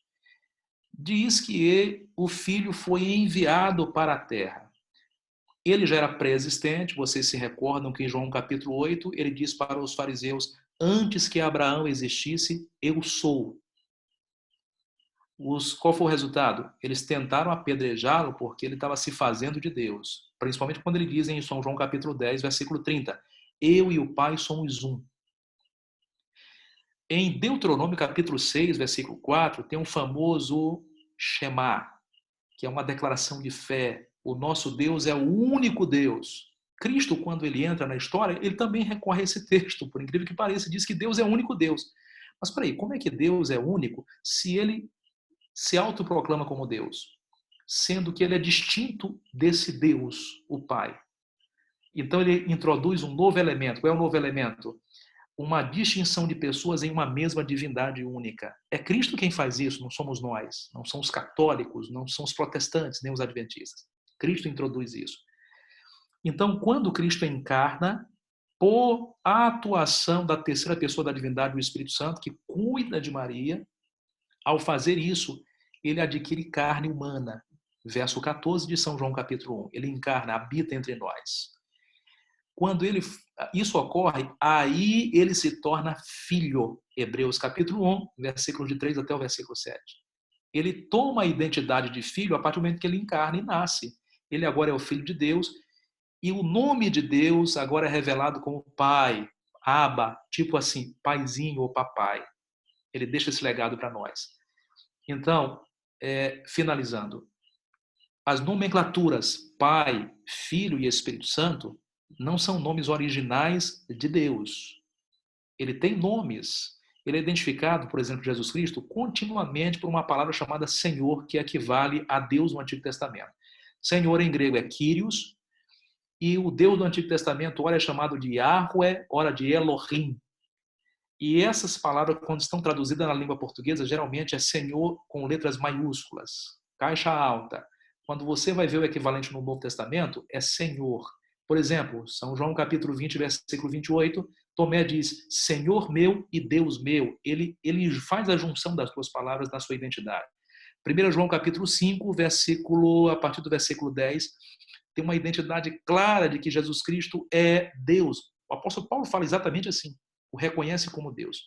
diz que o Filho foi enviado para a terra. Ele já era pré-existente, vocês se recordam que em João capítulo 8, ele diz para os fariseus, antes que Abraão existisse, eu sou. Qual foi o resultado? Eles tentaram apedrejá-lo porque ele estava se fazendo de Deus. Principalmente quando ele diz em São João capítulo 10, versículo 30, eu e o Pai somos um. Em Deuteronômio capítulo 6, versículo 4, tem um famoso Shema, que é uma declaração de fé. O nosso Deus é o único Deus. Cristo, quando ele entra na história, ele também recorre a esse texto, por incrível que pareça, diz que Deus é o único Deus. Mas peraí, como é que Deus é único se ele se autoproclama como Deus? Sendo que ele é distinto desse Deus, o Pai. Então ele introduz um novo elemento. Qual é o novo elemento? Uma distinção de pessoas em uma mesma divindade única. É Cristo quem faz isso, não somos nós. Não são os católicos, não são os protestantes, nem os adventistas. Cristo introduz isso. Então, quando Cristo encarna, por atuação da terceira pessoa da divindade, o Espírito Santo, que cuida de Maria, ao fazer isso, ele adquire carne humana. Verso 14 de São João capítulo 1. Ele encarna, habita entre nós. Quando isso ocorre, aí ele se torna filho. Hebreus capítulo 1, versículos de 3 até o versículo 7. Ele toma a identidade de filho a partir do momento que ele encarna e nasce. Ele agora é o filho de Deus e o nome de Deus agora é revelado como Pai, Abba, tipo assim, paizinho ou papai. Ele deixa esse legado para nós. Então, finalizando, as nomenclaturas Pai, Filho e Espírito Santo não são nomes originais de Deus. Ele tem nomes. Ele é identificado, por exemplo, Jesus Cristo, continuamente por uma palavra chamada Senhor, que equivale a Deus no Antigo Testamento. Senhor em grego é Kyrios, e o Deus do Antigo Testamento, ora é chamado de Yahweh, ora de Elohim. E essas palavras, quando estão traduzidas na língua portuguesa, geralmente é Senhor com letras maiúsculas, caixa alta. Quando você vai ver o equivalente no Novo Testamento, é Senhor. Por exemplo, São João capítulo 20, versículo 28, Tomé diz, Senhor meu e Deus meu. Ele faz a junção das duas palavras na sua identidade. 1 João capítulo 5, a partir do versículo 10, tem uma identidade clara de que Jesus Cristo é Deus. O apóstolo Paulo fala exatamente assim, o reconhece como Deus.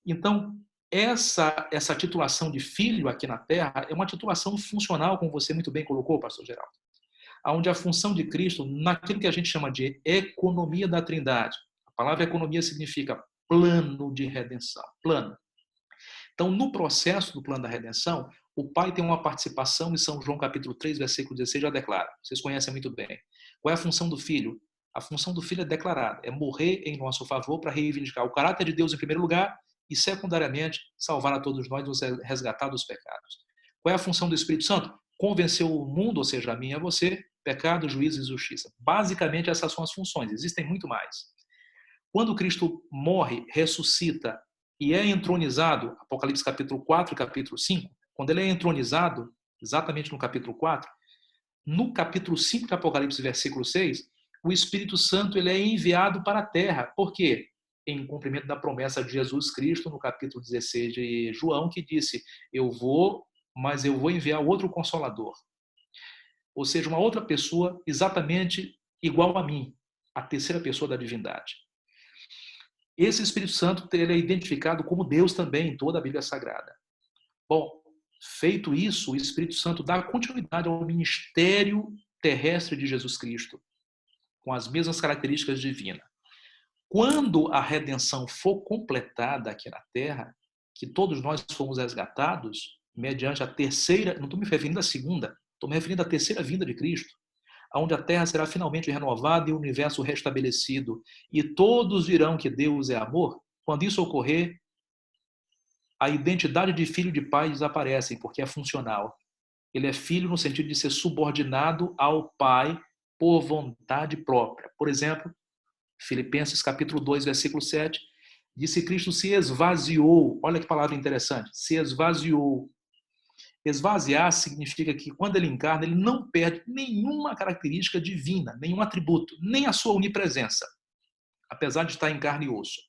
Então, essa titulação de filho aqui na Terra é uma titulação funcional, como você muito bem colocou, pastor Geraldo, onde a função de Cristo, naquilo que a gente chama de economia da Trindade, a palavra economia significa plano de redenção, plano. Então, no processo do plano da redenção, o Pai tem uma participação, e São João capítulo 3, versículo 16 já declara, vocês conhecem muito bem. Qual é a função do Filho? A função do Filho é declarada, é morrer em nosso favor para reivindicar o caráter de Deus em primeiro lugar e, secundariamente, salvar a todos nós, nos resgatar dos pecados. Qual é a função do Espírito Santo? Convencer o mundo, ou seja, a mim e a você, pecado, juízo e justiça. Basicamente, essas são as funções, existem muito mais. Quando Cristo morre, ressuscita e é entronizado, Apocalipse capítulo 4 e capítulo 5, quando ele é entronizado, exatamente no capítulo 4, no capítulo 5 de Apocalipse, versículo 6, o Espírito Santo ele é enviado para a terra. Por quê? Em cumprimento da promessa de Jesus Cristo, no capítulo 16 de João, que disse, mas eu vou enviar outro Consolador. Ou seja, uma outra pessoa exatamente igual a mim, a terceira pessoa da divindade. Esse Espírito Santo ele é identificado como Deus também em toda a Bíblia Sagrada. Bom, feito isso, o Espírito Santo dá continuidade ao ministério terrestre de Jesus Cristo, com as mesmas características divinas. Quando a redenção for completada aqui na Terra, que todos nós fomos resgatados, mediante a terceira, não estou me referindo à segunda, estou me referindo à terceira vinda de Cristo, onde a Terra será finalmente renovada e o universo restabelecido, e todos dirão que Deus é amor. Quando isso ocorrer, a identidade de filho e de pai desaparece, porque é funcional. Ele é filho no sentido de ser subordinado ao pai por vontade própria. Por exemplo, Filipenses capítulo 2, versículo 7, diz que Cristo se esvaziou. Olha que palavra interessante. Se esvaziou. Esvaziar significa que quando ele encarna, ele não perde nenhuma característica divina, nenhum atributo, nem a sua onipresença, apesar de estar em carne e osso.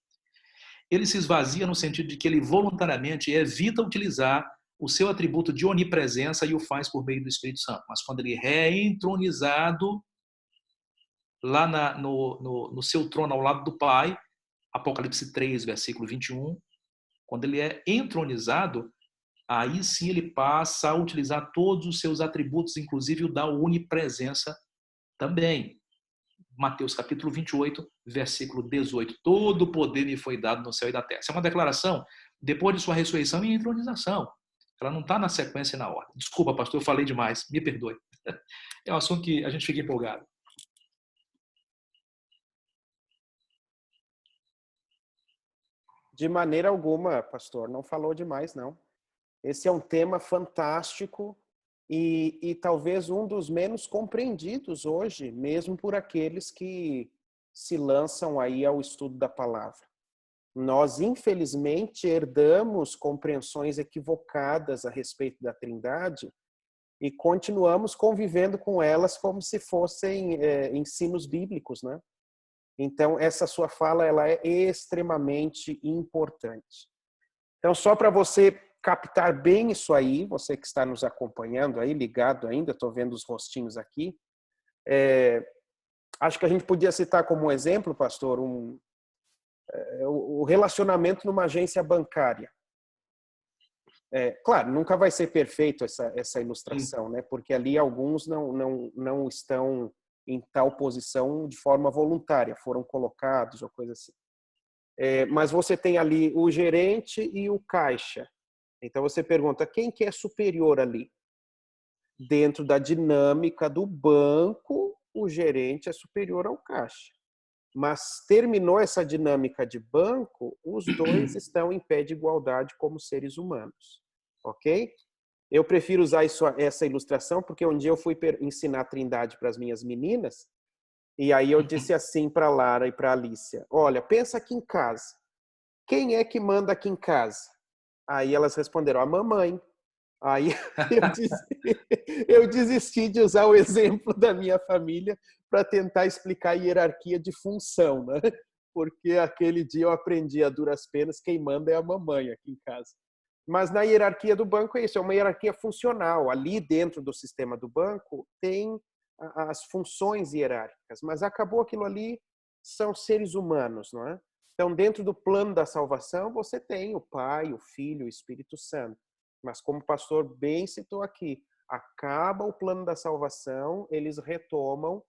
Ele se esvazia no sentido de que ele voluntariamente evita utilizar o seu atributo de onipresença e o faz por meio do Espírito Santo. Mas quando ele é entronizado lá no seu trono ao lado do Pai, Apocalipse 3, versículo 21, quando ele é entronizado, aí sim ele passa a utilizar todos os seus atributos, inclusive o da onipresença também. Mateus capítulo 28, versículo 18. Todo o poder me foi dado no céu e da terra. Essa é uma declaração depois de sua ressurreição e entronização. Ela não está na sequência e na ordem. Desculpa, pastor, eu falei demais. Me perdoe. É um assunto que a gente fica empolgado. De maneira alguma, pastor, não falou demais, não. Esse é um tema fantástico e talvez um dos menos compreendidos hoje, mesmo por aqueles que se lançam aí ao estudo da palavra. Nós, infelizmente, herdamos compreensões equivocadas a respeito da Trindade e continuamos convivendo com elas como se fossem ensinos bíblicos, né? Então, essa sua fala ela é extremamente importante. Então, só para você captar bem isso aí, você que está nos acompanhando aí, ligado ainda, estou vendo os rostinhos aqui, acho que a gente podia citar como exemplo, pastor, o relacionamento numa agência bancária. Claro, nunca vai ser perfeito essa ilustração, né? Porque ali alguns não estão em tal posição de forma voluntária, foram colocados ou coisa assim. Mas você tem ali o gerente e o caixa. Então você pergunta, quem que é superior ali? Dentro da dinâmica do banco, o gerente é superior ao caixa. Mas terminou essa dinâmica de banco, os dois estão em pé de igualdade como seres humanos. Ok? Eu prefiro usar essa ilustração porque um dia eu fui ensinar a Trindade para as minhas meninas e aí eu disse assim para a Lara e para a Alicia, olha, pensa aqui em casa. Quem é que manda aqui em casa? Aí elas responderam, a mamãe. Aí eu desisti de usar o exemplo da minha família para tentar explicar a hierarquia de função, né? Porque aquele dia eu aprendi a duras penas, quem manda é a mamãe aqui em casa. Mas na hierarquia do banco é isso, é uma hierarquia funcional. Ali dentro do sistema do banco tem as funções hierárquicas, mas acabou aquilo ali, são seres humanos, não é? Então, dentro do plano da salvação, você tem o Pai, o Filho, o Espírito Santo. Mas como o pastor bem citou aqui, acaba o plano da salvação, eles retomam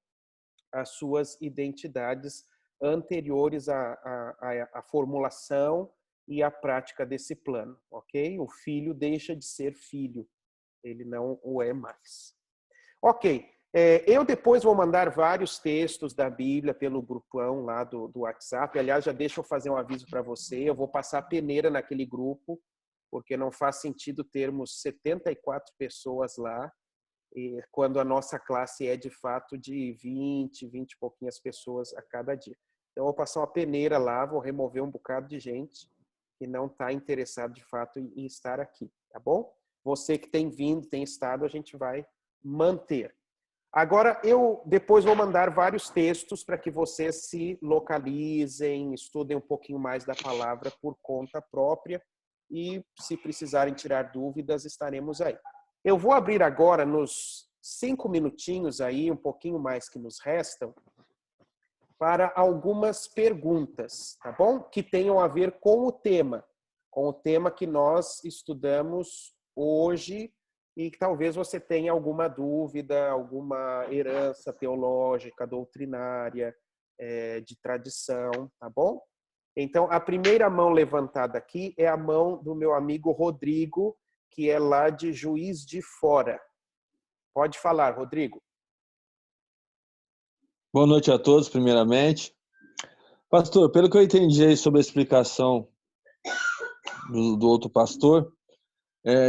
as suas identidades anteriores à formulação e à prática desse plano, ok? O filho deixa de ser filho, ele não o é mais. Ok, eu depois vou mandar vários textos da Bíblia pelo grupão lá do WhatsApp. Aliás, já deixa eu fazer um aviso para você, eu vou passar a peneira naquele grupo, porque não faz sentido termos 74 pessoas lá, quando a nossa classe é de fato de 20 e pouquinhas pessoas a cada dia. Então, eu vou passar uma peneira lá, vou remover um bocado de gente que não está interessado de fato em estar aqui, tá bom? Você que tem vindo, tem estado, a gente vai manter. Agora, eu depois vou mandar vários textos para que vocês se localizem, estudem um pouquinho mais da palavra por conta própria e, se precisarem tirar dúvidas, estaremos aí. Eu vou abrir agora, nos 5 minutinhos aí, um pouquinho mais que nos restam, para algumas perguntas, tá bom? Que tenham a ver com o tema que nós estudamos hoje e que talvez você tenha alguma dúvida, alguma herança teológica, doutrinária, de tradição, tá bom? Então, a primeira mão levantada aqui é a mão do meu amigo Rodrigo, que é lá de Juiz de Fora. Pode falar, Rodrigo. Boa noite a todos, primeiramente. Pastor, pelo que eu entendi aí sobre a explicação do outro pastor,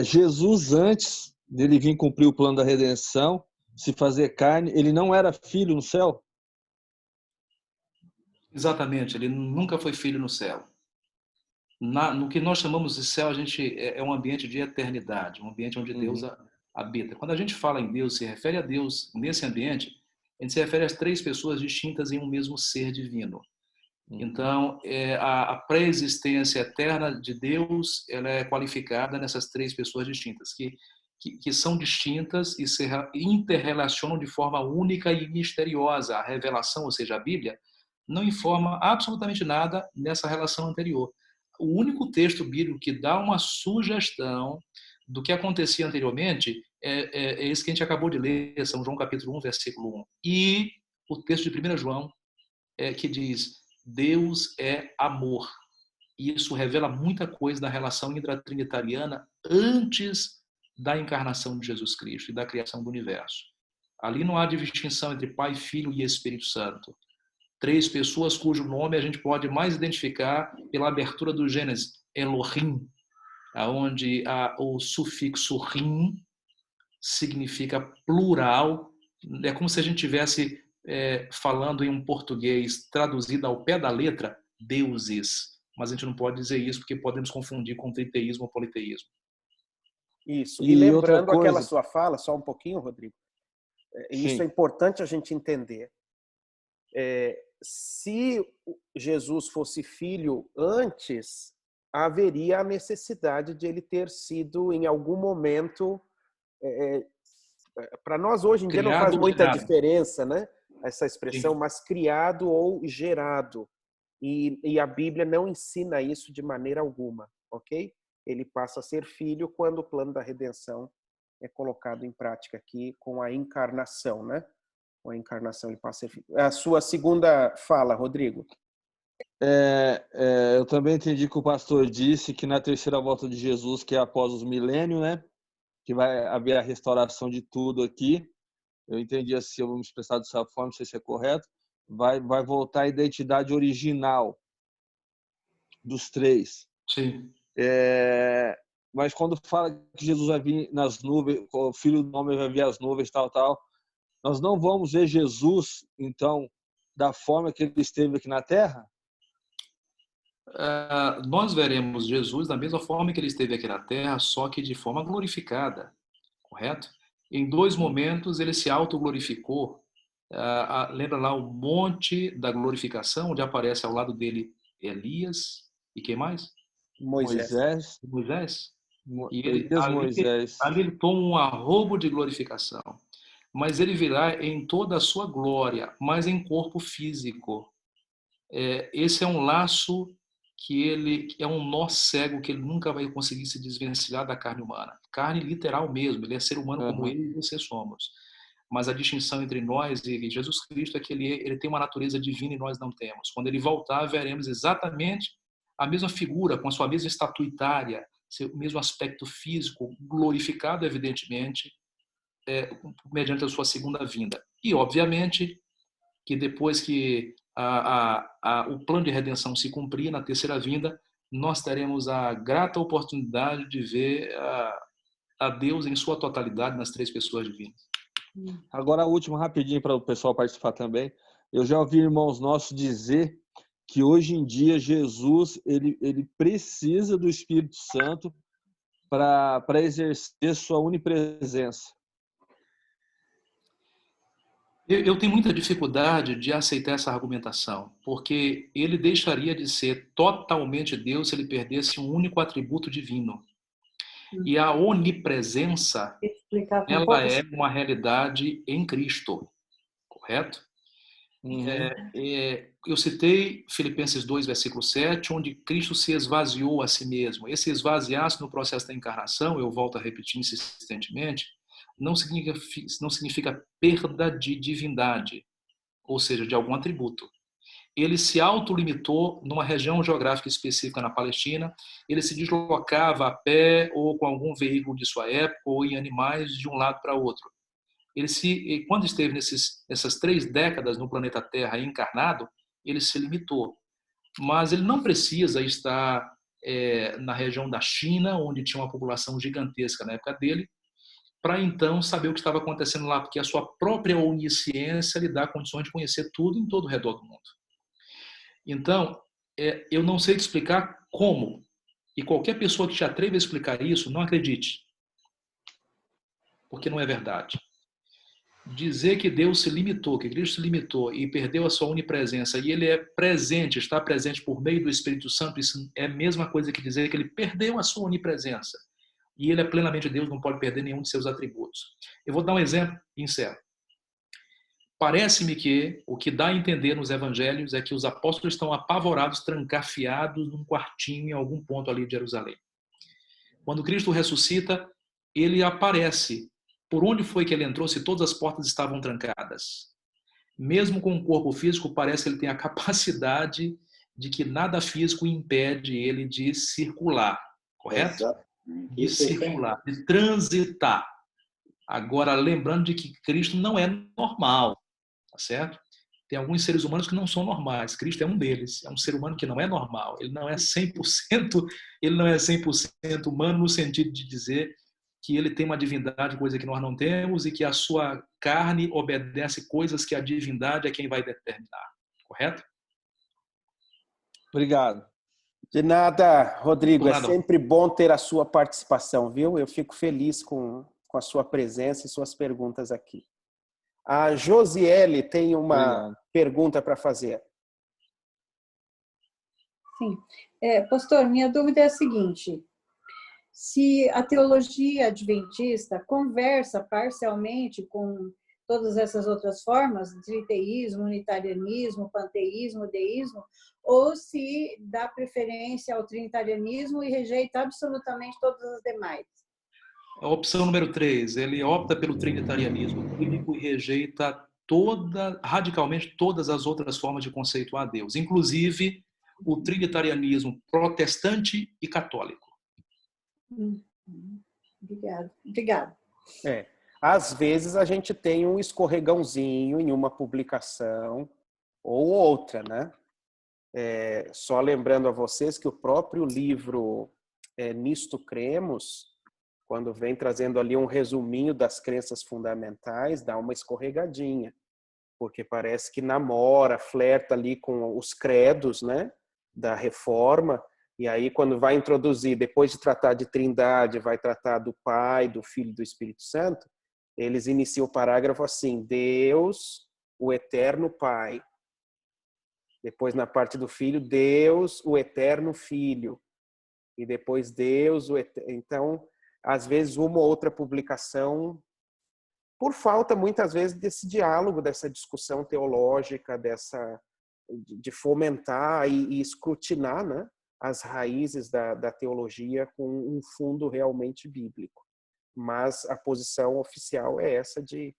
Jesus, antes dele vir cumprir o plano da redenção, se fazer carne, ele não era filho no céu? Exatamente, ele nunca foi filho no céu. No que nós chamamos de céu, a gente é um ambiente de eternidade, um ambiente onde Deus habita. Quando a gente fala em Deus, se refere a Deus nesse ambiente, a gente se refere às três pessoas distintas em um mesmo ser divino. Então, a pré-existência eterna de Deus, ela é qualificada nessas três pessoas distintas, que são distintas e se interrelacionam de forma única e misteriosa. A revelação, ou seja, a Bíblia, não informa absolutamente nada nessa relação anterior. O único texto bíblico que dá uma sugestão do que acontecia anteriormente é esse que a gente acabou de ler, São João capítulo 1, versículo 1. E o texto de 1 João, que diz: Deus é amor. E isso revela muita coisa da relação intratrinitariana antes da encarnação de Jesus Cristo e da criação do universo. Ali não há distinção entre Pai, Filho e Espírito Santo. Três pessoas cujo nome a gente pode mais identificar pela abertura do Gênesis, Elohim, onde o sufixo rim significa plural. É como se a gente tivesse falando em um português traduzido ao pé da letra, deuses. Mas a gente não pode dizer isso porque podemos confundir com triteísmo ou politeísmo. Isso. E lembrando aquela sua fala, só um pouquinho, Rodrigo, isso é importante a gente entender. Se Jesus fosse filho antes, haveria a necessidade de ele ter sido, em algum momento, para nós hoje em dia não faz muita diferença, né? Essa expressão, mas criado ou gerado. E a Bíblia não ensina isso de maneira alguma, ok? Ele passa a ser filho quando o plano da redenção é colocado em prática aqui com a encarnação, né? Com a encarnação ele passa a ser filho. A sua segunda fala, Rodrigo. Eu também entendi que o pastor disse que na terceira volta de Jesus, que é após os milênios, né? Que vai haver a restauração de tudo aqui. Eu entendi assim, eu vou me expressar dessa forma, não sei se é correto. Vai voltar a identidade original dos três. Sim. Mas quando fala que Jesus vai vir nas nuvens, o Filho do Homem vai vir as nuvens, tal, nós não vamos ver Jesus, então, da forma que ele esteve aqui na Terra? Nós veremos Jesus da mesma forma que ele esteve aqui na Terra, só que de forma glorificada, correto? Em dois momentos ele se autoglorificou. Lembra lá o monte da glorificação, onde aparece ao lado dele Elias e quem mais? Moisés. E ali ele toma um arrobo de glorificação. Mas ele virá em toda a sua glória, mas em corpo físico. Esse é um laço que é um nó cego que ele nunca vai conseguir se desvencilhar da carne humana. Carne literal mesmo, ele é ser humano como ele e você somos. Mas a distinção entre nós e Jesus Cristo é que ele tem uma natureza divina e nós não temos. Quando ele voltar, veremos exatamente a mesma figura, com a sua mesma estatuitária, seu mesmo aspecto físico, glorificado, evidentemente, mediante a sua segunda vinda. E, obviamente, que depois que o plano de redenção se cumprir, na terceira vinda, nós teremos a grata oportunidade de ver a Deus em sua totalidade nas três pessoas divinas. Agora, a última, rapidinho, para o pessoal participar também. Eu já ouvi irmãos nossos dizer que hoje em dia Jesus ele precisa do Espírito Santo para exercer sua onipresença. Eu tenho muita dificuldade de aceitar essa argumentação, porque ele deixaria de ser totalmente Deus se ele perdesse um único atributo divino. E a onipresença, ela é uma realidade em Cristo, correto? Uhum. Eu citei Filipenses 2, versículo 7, onde Cristo se esvaziou a si mesmo. Esse esvaziar-se no processo da encarnação, eu volto a repetir insistentemente, não significa perda de divindade, ou seja, de algum atributo. Ele se autolimitou numa região geográfica específica na Palestina, ele se deslocava a pé ou com algum veículo de sua época ou em animais de um lado para outro. Quando esteve nessas 3 décadas no planeta Terra encarnado, ele se limitou. Mas ele não precisa estar na região da China, onde tinha uma população gigantesca na época dele, para então saber o que estava acontecendo lá, porque a sua própria onisciência lhe dá condições de conhecer tudo em todo o redor do mundo. Então, eu não sei te explicar como, e qualquer pessoa que te atreva a explicar isso, não acredite, porque não é verdade. Dizer que Deus se limitou, que Cristo se limitou e perdeu a sua onipresença, e ele é presente, está presente por meio do Espírito Santo, isso é a mesma coisa que dizer que ele perdeu a sua onipresença. E ele é plenamente Deus, não pode perder nenhum de seus atributos. Eu vou dar um exemplo e encerro. Parece-me que o que dá a entender nos evangelhos é que os apóstolos estão apavorados, trancafiados num quartinho em algum ponto ali de Jerusalém. Quando Cristo ressuscita, ele aparece. Por onde foi que ele entrou se todas as portas estavam trancadas? Mesmo com o corpo físico, parece que ele tem a capacidade de que nada físico impede ele de circular, correto? Exato. De circular, de transitar. Agora, lembrando de que Cristo não é normal, tá certo? Tem alguns seres humanos que não são normais. Cristo é um deles. É um ser humano que não é normal. Ele não é 100%, ele não é 100% humano no sentido de dizer que ele tem uma divindade, coisa que nós não temos, e que a sua carne obedece coisas que a divindade é quem vai determinar. Correto? Obrigado. De nada, Rodrigo. Por É nada. sempre bom ter a sua participação, viu? Eu fico feliz com a sua presença e suas perguntas aqui. A Josiele tem uma Obrigado. pergunta para fazer. Sim. Pastor, minha dúvida é a seguinte: se a teologia adventista conversa parcialmente com todas essas outras formas, triteísmo, unitarianismo, panteísmo, deísmo, ou se dá preferência ao trinitarianismo e rejeita absolutamente todas as demais? A opção número 3, ele opta pelo trinitarianismo bíblico e rejeita radicalmente todas as outras formas de conceituar Deus, inclusive o trinitarianismo protestante e católico. Obrigada. Às vezes a gente tem um escorregãozinho em uma publicação ou outra, né? Só lembrando a vocês que o próprio livro Nisto Cremos, quando vem trazendo ali um resuminho das crenças fundamentais, dá uma escorregadinha, porque parece que namora, flerta ali com os credos, né, da reforma, e aí quando vai introduzir, depois de tratar de trindade, vai tratar do Pai, do Filho e do Espírito Santo, eles iniciam o parágrafo assim: Deus, o eterno Pai. Depois, na parte do Filho, Deus, o eterno Filho. E depois Deus, Então, às vezes, uma ou outra publicação, por falta, muitas vezes, desse diálogo, dessa discussão teológica, de fomentar e escrutinar, né, as raízes da teologia com um fundo realmente bíblico. Mas a posição oficial é essa de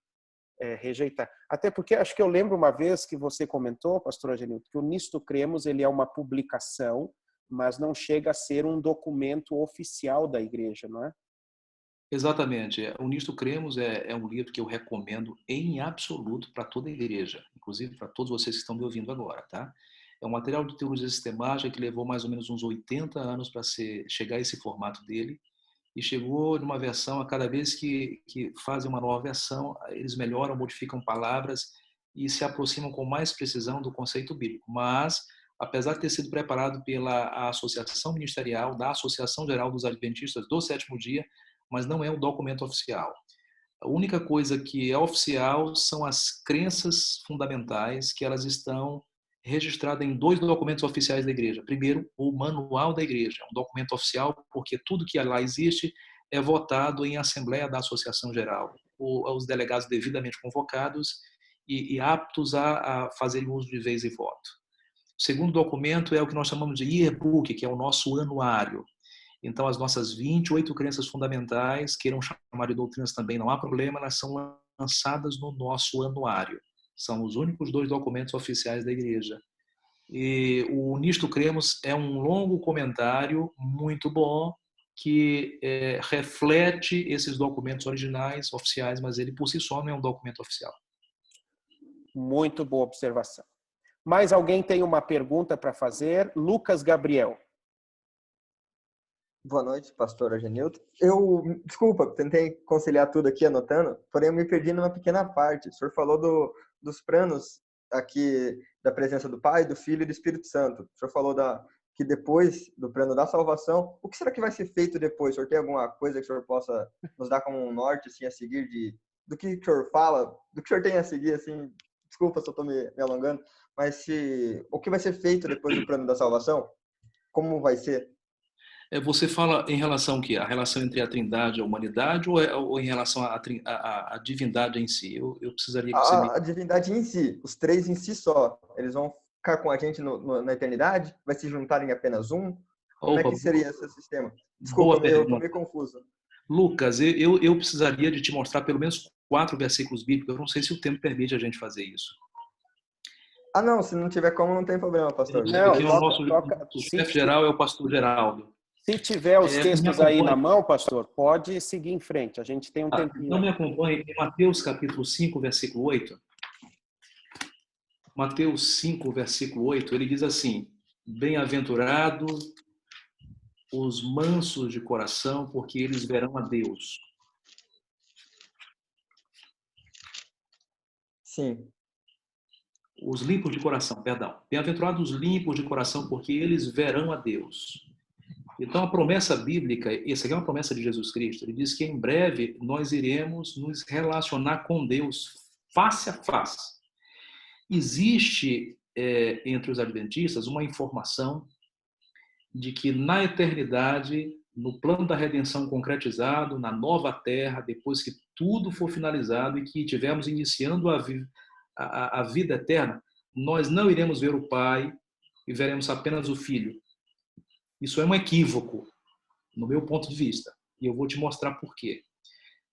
rejeitar. Até porque, acho que eu lembro uma vez que você comentou, pastor Angelito, que o Nisto Cremos ele é uma publicação, mas não chega a ser um documento oficial da igreja, não é? Exatamente. O Nisto Cremos é um livro que eu recomendo em absoluto para toda a igreja, inclusive para todos vocês que estão me ouvindo agora, tá? É um material de teologia sistemática que levou mais ou menos uns 80 anos para chegar a esse formato dele, e chegou numa versão, a cada vez que fazem uma nova versão, eles melhoram, modificam palavras e se aproximam com mais precisão do conceito bíblico. Mas, apesar de ter sido preparado pela Associação Ministerial, da Associação Geral dos Adventistas do Sétimo Dia, mas não é um documento oficial. A única coisa que é oficial são as crenças fundamentais, que elas estão registradas em 2 documentos oficiais da igreja. Primeiro, o Manual da Igreja, um documento oficial, porque tudo que lá existe é votado em assembleia da Associação Geral. Os delegados devidamente convocados e aptos a fazer uso de vez e voto. O segundo documento é o que nós chamamos de yearbook, que é o nosso anuário. Então, as nossas 28 crenças fundamentais, queiram chamar de doutrinas também, não há problema, elas são lançadas no nosso anuário. São os únicos 2 documentos oficiais da igreja. E o Nisto Cremos é um longo comentário muito bom que reflete esses documentos originais, oficiais, mas ele por si só não é um documento oficial. Muito boa observação. Mais alguém tem uma pergunta para fazer? Lucas Gabriel. Boa noite, pastor Agenilton. Desculpa, tentei conciliar tudo aqui anotando, porém eu me perdi numa pequena parte. O senhor falou dos planos aqui da presença do Pai, do Filho e do Espírito Santo. O senhor falou que depois do plano da salvação, o que será que vai ser feito depois? O senhor tem alguma coisa que o senhor possa nos dar como um norte assim, a seguir do que o senhor fala, do que o senhor tem a seguir? Assim, desculpa se eu estou me alongando, mas o que vai ser feito depois do plano da salvação? Como vai ser? Você fala em relação ao quê? A relação entre a Trindade e a humanidade ou em relação à divindade em si? Eu precisaria que você me... A divindade em si, os 3 em si só, eles vão ficar com a gente na eternidade? Vai se juntar em apenas um? Como é que seria esse sistema? Desculpa, eu estou meio confuso. Lucas, eu precisaria de te mostrar pelo menos 4 versículos bíblicos. Eu não sei se o tempo permite a gente fazer isso. Não, se não tiver como, não tem problema, pastor. Não, aqui o nosso chefe geral é o pastor Geraldo. Se tiver os textos aí na mão, pastor, pode seguir em frente. A gente tem um tempinho. Então me acompanhe em Mateus capítulo 5, versículo 8. Mateus 5, versículo 8, ele diz assim: bem-aventurados os mansos de coração, porque eles verão a Deus. Sim. Os limpos de coração, perdão. Bem-aventurados os limpos de coração, porque eles verão a Deus. Então, a promessa bíblica, essa aqui é uma promessa de Jesus Cristo, ele diz que em breve nós iremos nos relacionar com Deus face a face. Existe, entre os adventistas, uma informação de que na eternidade, no plano da redenção concretizado, na nova terra, depois que tudo for finalizado e que estivermos iniciando a vida eterna, nós não iremos ver o Pai e veremos apenas o Filho. Isso é um equívoco, no meu ponto de vista, e eu vou te mostrar por quê.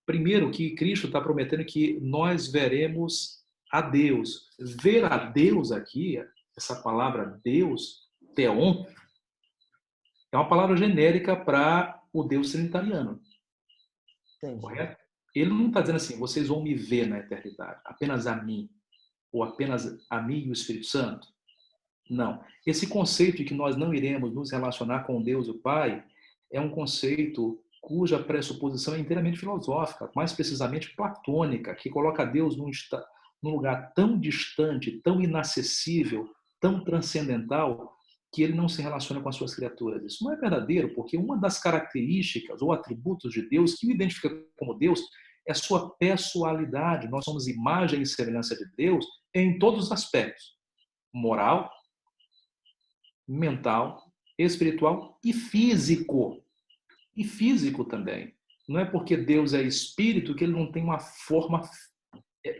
Primeiro, que Cristo está prometendo que nós veremos a Deus. Ver a Deus aqui, essa palavra Deus, Theon, é uma palavra genérica para o Deus trinitariano. Correto? Ele não está dizendo assim, vocês vão me ver na eternidade, apenas a mim, ou apenas a mim e o Espírito Santo. Não. Esse conceito de que nós não iremos nos relacionar com Deus o Pai é um conceito cuja pressuposição é inteiramente filosófica, mais precisamente platônica, que coloca Deus num lugar tão distante, tão inacessível, tão transcendental, que ele não se relaciona com as suas criaturas. Isso não é verdadeiro, porque uma das características ou atributos de Deus que o identifica como Deus é a sua pessoalidade. Nós somos imagem e semelhança de Deus em todos os aspectos: moral, mental, espiritual e físico. E físico também. Não é porque Deus é espírito que ele não tem uma forma,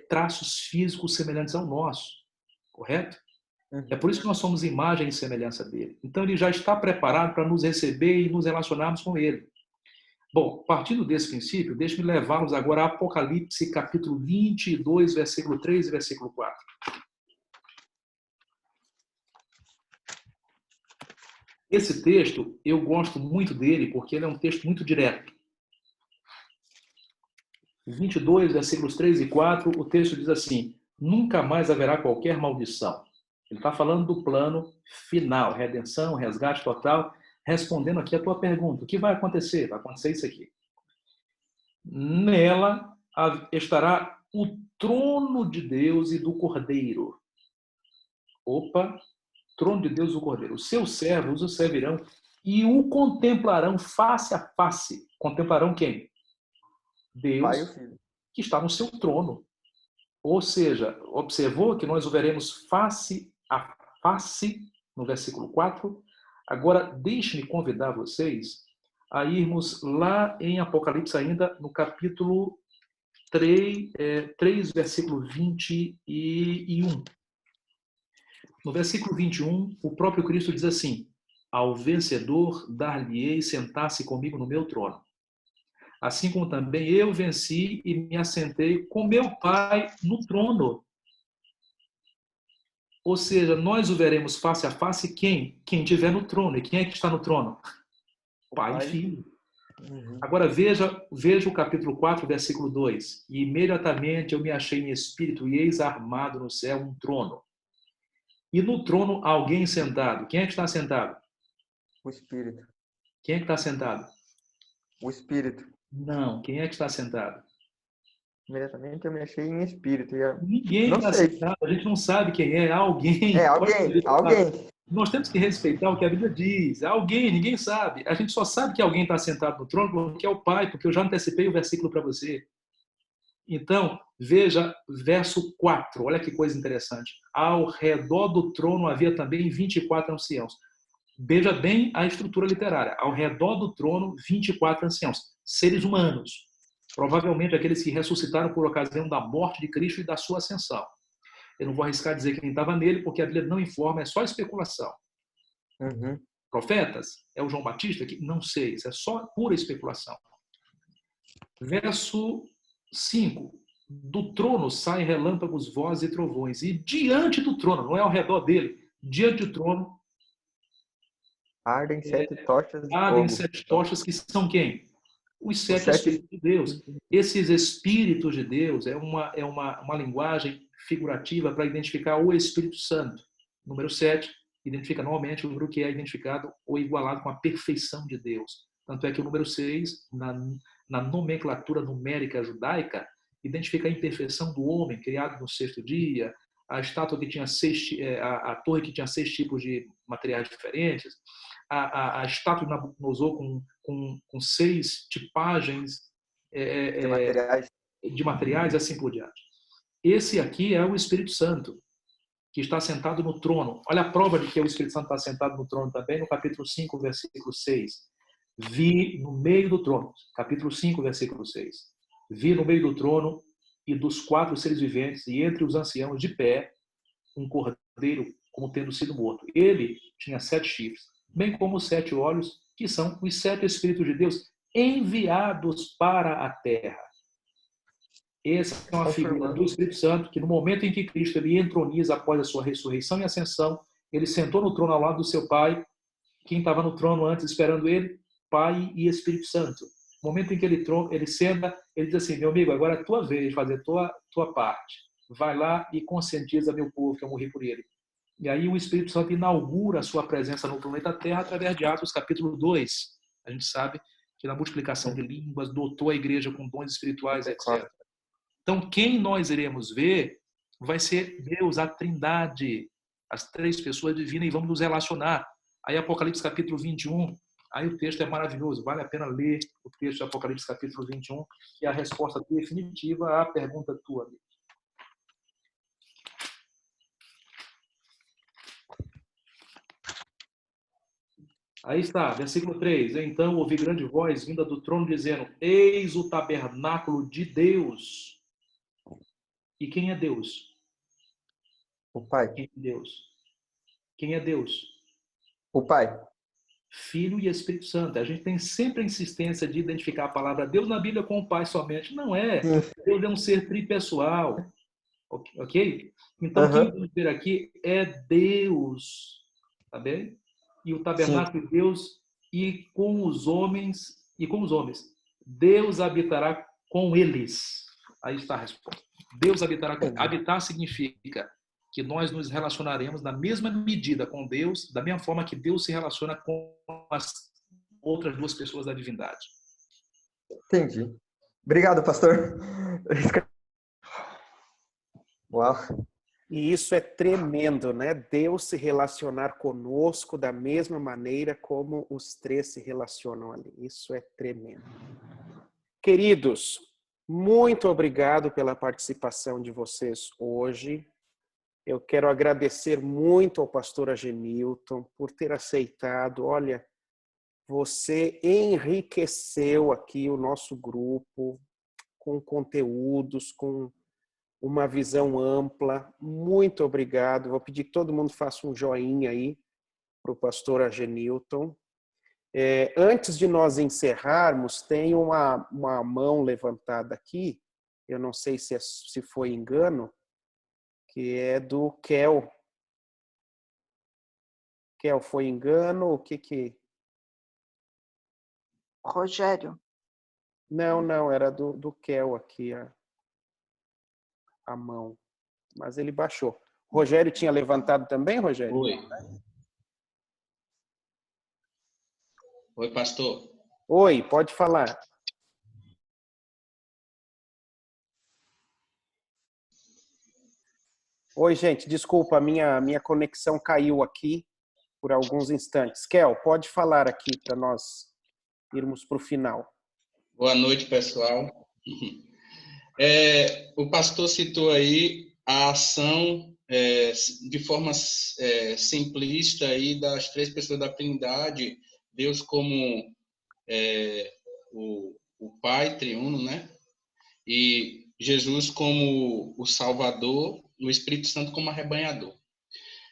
traços físicos semelhantes ao nosso. Correto? É por isso que nós somos imagem e semelhança dele. Então ele já está preparado para nos receber e nos relacionarmos com ele. Bom, partindo desse princípio, deixe-me levá-los agora a Apocalipse capítulo 22, versículo 3 e versículo 4. Esse texto, eu gosto muito dele porque ele é um texto muito direto. 22, versículos 3 e 4, o texto diz assim: nunca mais haverá qualquer maldição. Ele está falando do plano final, redenção, resgate total, respondendo aqui a tua pergunta. O que vai acontecer? Vai acontecer isso aqui. Nela estará o trono de Deus e do Cordeiro. Opa! Trono de Deus e do Cordeiro. Os seus servos o servirão e o contemplarão face a face. Contemplarão quem? Deus, que está no seu trono. Ou seja, observou que nós o veremos face a face, no versículo 4. Agora, deixe-me convidar vocês a irmos lá em Apocalipse ainda, no capítulo 3, versículo 21. No versículo 21, o próprio Cristo diz assim: ao vencedor dar-lhe-ei sentar-se comigo no meu trono. Assim como também eu venci e me assentei com meu Pai no trono. Ou seja, nós o veremos face a face quem? Quem estiver no trono. E quem é que está no trono? Pai e Filho. Agora veja o capítulo 4, versículo 2. E imediatamente eu me achei em espírito e eis armado no céu um trono. E no trono alguém sentado. Quem é que está sentado? O Espírito. Quem é que está sentado? O Espírito. Não. Quem é que está sentado? Imediatamente eu me achei em espírito. Ninguém Não está sei. sentado. A gente não sabe quem é. Alguém. É alguém. Alguém. Nós temos que respeitar o que a Bíblia diz. Alguém, ninguém sabe. A gente só sabe que alguém está sentado no trono porque é o Pai, porque eu já antecipei o versículo para você. Então, veja verso 4. Olha que coisa interessante. Ao redor do trono havia também 24 anciãos. Veja bem a estrutura literária. Ao redor do trono, 24 anciãos. Seres humanos. Provavelmente aqueles que ressuscitaram por ocasião da morte de Cristo e da sua ascensão. Eu não vou arriscar dizer quem estava nele, porque a Bíblia não informa, é só especulação. Profetas? É o João Batista? Não sei, isso é só pura especulação. Verso 5. Do trono saem relâmpagos, vozes e trovões. E diante do trono, não é ao redor dele, diante do trono, ardem 7 tochas de ardem fogo. 7 tochas, que são quem? Os 7 7 Espíritos de Deus. Esses Espíritos de Deus é uma linguagem figurativa para identificar o Espírito Santo. Número 7 identifica normalmente o número que é identificado ou igualado com a perfeição de Deus. Tanto é que o número 6, na nomenclatura numérica judaica, identifica a imperfeição do homem, criado no 6º dia, a estátua que tinha a torre que tinha 6 tipos de materiais diferentes, a estátua de Nabucodonosor com 6 tipagens de materiais, assim por diante. Esse aqui é o Espírito Santo, que está sentado no trono. Olha a prova de que o Espírito Santo está sentado no trono também, no capítulo 5, versículo 6. Vi no meio do trono, capítulo 5, versículo 6. Vi no meio do trono e dos 4 seres viventes e entre os anciãos de pé um cordeiro como tendo sido morto. Ele tinha 7 chifres, bem como os 7 olhos, que são os 7 Espíritos de Deus enviados para a terra. Essa é uma figura do Espírito Santo que no momento em que Cristo ele entroniza após a sua ressurreição e ascensão, ele sentou no trono ao lado do seu Pai. Quem estava no trono antes esperando ele? Pai e Espírito Santo. No momento em que ele senta, ele diz assim: meu amigo, agora é a tua vez de fazer tua parte. Vai lá e conscientiza meu povo que eu morri por ele. E aí o Espírito Santo inaugura a sua presença no planeta Terra através de Atos capítulo 2. A gente sabe que na multiplicação de línguas, dotou a igreja com dons espirituais, etc. Então, quem nós iremos ver vai ser Deus, a Trindade, as 3 pessoas divinas, e vamos nos relacionar. Aí Apocalipse capítulo 21, aí o texto é maravilhoso, vale a pena ler o texto de Apocalipse capítulo 21, que é a resposta definitiva à pergunta tua. Aí está, versículo 3. Então ouvi grande voz vinda do trono dizendo: eis o tabernáculo de Deus. E quem é Deus? O Pai. Quem é Deus? Quem é Deus? O Pai. Filho e Espírito Santo. A gente tem sempre a insistência de identificar a palavra Deus na Bíblia com o Pai somente. Não é. Deus é um ser tripessoal. Ok? Então, quem vamos ver aqui é Deus. Tá bem? E o tabernáculo de Deus e com os homens. Deus habitará com eles. Aí está a resposta. Deus habitará com eles. Habitar significa que nós nos relacionaremos na mesma medida com Deus, da mesma forma que Deus se relaciona com as outras 2 pessoas da divindade. Entendi. Obrigado, pastor. Uau. E isso é tremendo, né? Deus se relacionar conosco da mesma maneira como os 3 se relacionam ali. Isso é tremendo. Queridos, muito obrigado pela participação de vocês hoje. Eu quero agradecer muito ao pastor Agenilton por ter aceitado. Olha, você enriqueceu aqui o nosso grupo. com conteúdos, com uma visão ampla. Muito obrigado. Vou pedir que todo mundo faça um joinha aí para o pastor Agenilton. Antes de nós encerrarmos, tem uma mão levantada aqui, eu não sei se foi engano, que é do Kel. Kel, foi engano? O que... Rogério. Não, era do Kel aqui, a mão. Mas ele baixou. Rogério tinha levantado também, Rogério? Oi, pastor. Oi, pode falar. Oi, gente, desculpa, a minha conexão caiu aqui por alguns instantes. Kel, pode falar aqui para nós irmos para o final. Boa noite, pessoal. O pastor citou aí a ação de forma simplista aí das três pessoas da Trindade, Deus como o Pai triuno, né? E Jesus como o Salvador, o Espírito Santo como arrebanhador.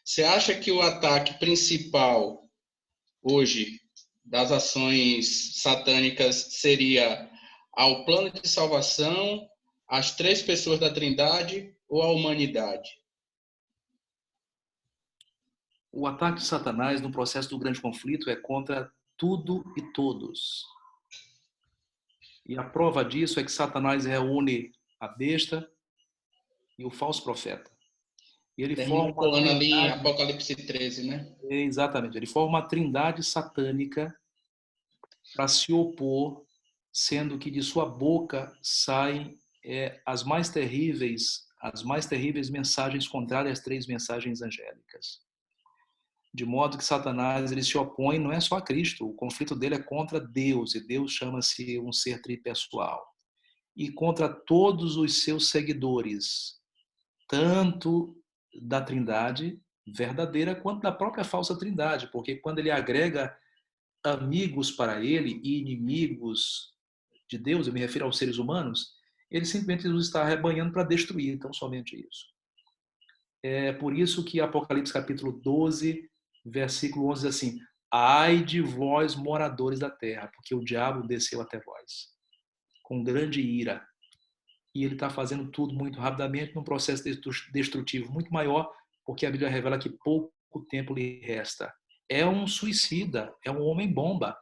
Você acha que o ataque principal hoje das ações satânicas seria ao plano de salvação, às três pessoas da Trindade ou à humanidade? O ataque de Satanás no processo do grande conflito é contra tudo e todos. E a prova disso é que Satanás reúne a besta e o falso profeta. E ele forma colando ali em Apocalipse 13, né? Exatamente. Ele forma uma trindade satânica para se opor, sendo que de sua boca saem as mais terríveis mensagens contrárias às três mensagens angélicas. De modo que Satanás ele se opõe não é só a Cristo, o conflito dele é contra Deus, e Deus chama-se um ser tripessoal. E contra todos os seus seguidores, tanto da Trindade verdadeira quanto da própria falsa Trindade, porque quando ele agrega amigos para ele e inimigos de Deus, eu me refiro aos seres humanos, ele simplesmente os está arrebanhando para destruir, então somente isso. É por isso que Apocalipse capítulo 12, versículo 11 diz assim: ai de vós, moradores da terra, porque o diabo desceu até vós, com grande ira. E ele está fazendo tudo muito rapidamente, num processo destrutivo muito maior, porque a Bíblia revela que pouco tempo lhe resta. É um suicida, é um homem-bomba,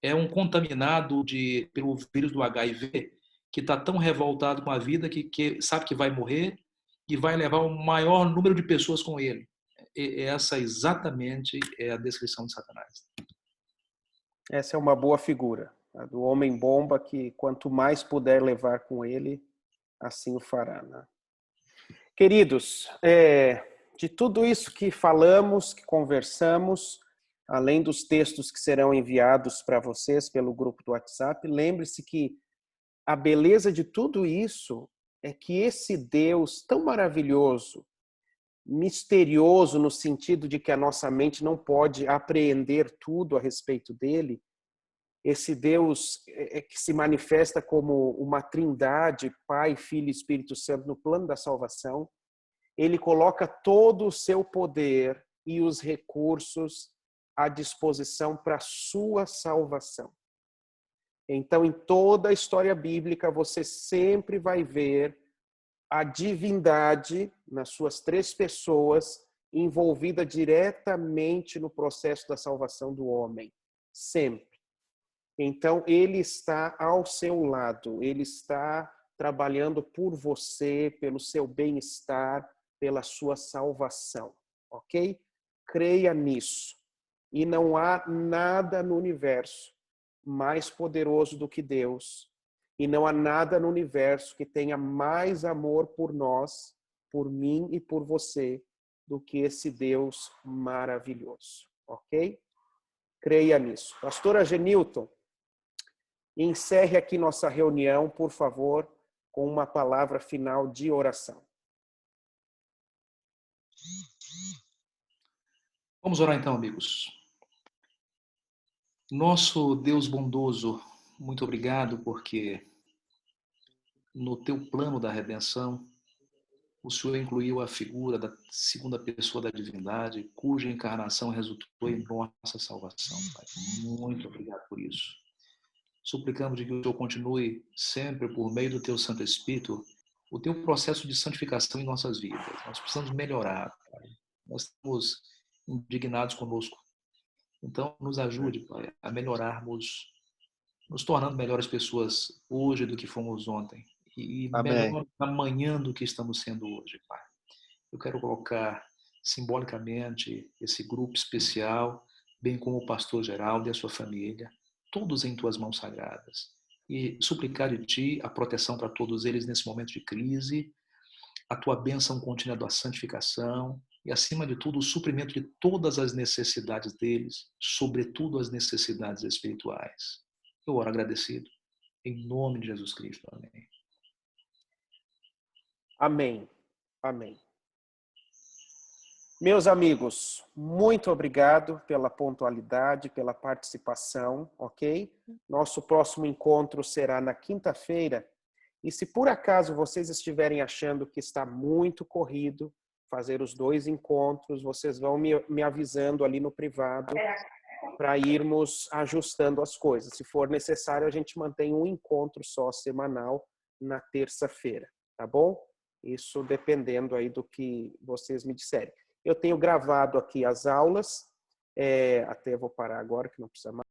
é um contaminado pelo vírus do HIV, que está tão revoltado com a vida que sabe que vai morrer e vai levar o maior número de pessoas com ele. Essa exatamente é a descrição de Satanás. Essa é uma boa figura, a do homem-bomba, que quanto mais puder levar com ele, assim o fará, né? Queridos, de tudo isso que falamos, que conversamos, além dos textos que serão enviados para vocês pelo grupo do WhatsApp, lembre-se que a beleza de tudo isso é que esse Deus tão maravilhoso, misterioso no sentido de que a nossa mente não pode apreender tudo a respeito dele, esse Deus que se manifesta como uma trindade, Pai, Filho e Espírito Santo no plano da salvação, ele coloca todo o seu poder e os recursos à disposição para a sua salvação. Então, em toda a história bíblica, você sempre vai ver a divindade, nas suas três pessoas, envolvida diretamente no processo da salvação do homem. Sempre. Então, ele está ao seu lado, ele está trabalhando por você, pelo seu bem-estar, pela sua salvação, ok? Creia nisso. E não há nada no universo mais poderoso do que Deus. E não há nada no universo que tenha mais amor por nós, por mim e por você, do que esse Deus maravilhoso, ok? Creia nisso. Pastor Agenilton, encerre aqui nossa reunião, por favor, com uma palavra final de oração. Vamos orar então, amigos. Nosso Deus bondoso, muito obrigado porque no teu plano da redenção, o Senhor incluiu a figura da segunda pessoa da divindade, cuja encarnação resultou em nossa salvação, Pai. Muito obrigado por isso. Suplicamos de que o Senhor continue sempre, por meio do teu Santo Espírito, o teu processo de santificação em nossas vidas. Nós precisamos melhorar, Pai. Nós estamos indignados conosco. Então, nos ajude, Pai, a melhorarmos, nos tornando melhores pessoas hoje do que fomos ontem. E melhor amanhã do que estamos sendo hoje, Pai. Eu quero colocar simbolicamente esse grupo especial, bem como o pastor Geraldo e a sua família, todos em tuas mãos sagradas. E suplicar de ti a proteção para todos eles nesse momento de crise, a tua bênção contínua da santificação e, acima de tudo, o suprimento de todas as necessidades deles, sobretudo as necessidades espirituais. Eu oro agradecido. Em nome de Jesus Cristo. Amém. Amém. Amém. Meus amigos, muito obrigado pela pontualidade, pela participação, ok? Nosso próximo encontro será na quinta-feira. E se por acaso vocês estiverem achando que está muito corrido fazer os 2 encontros, vocês vão me avisando ali no privado para irmos ajustando as coisas. Se for necessário, a gente mantém um encontro só semanal na terça-feira, tá bom? Isso dependendo aí do que vocês me disserem. Eu tenho gravado aqui as aulas, até vou parar agora que não precisa mais.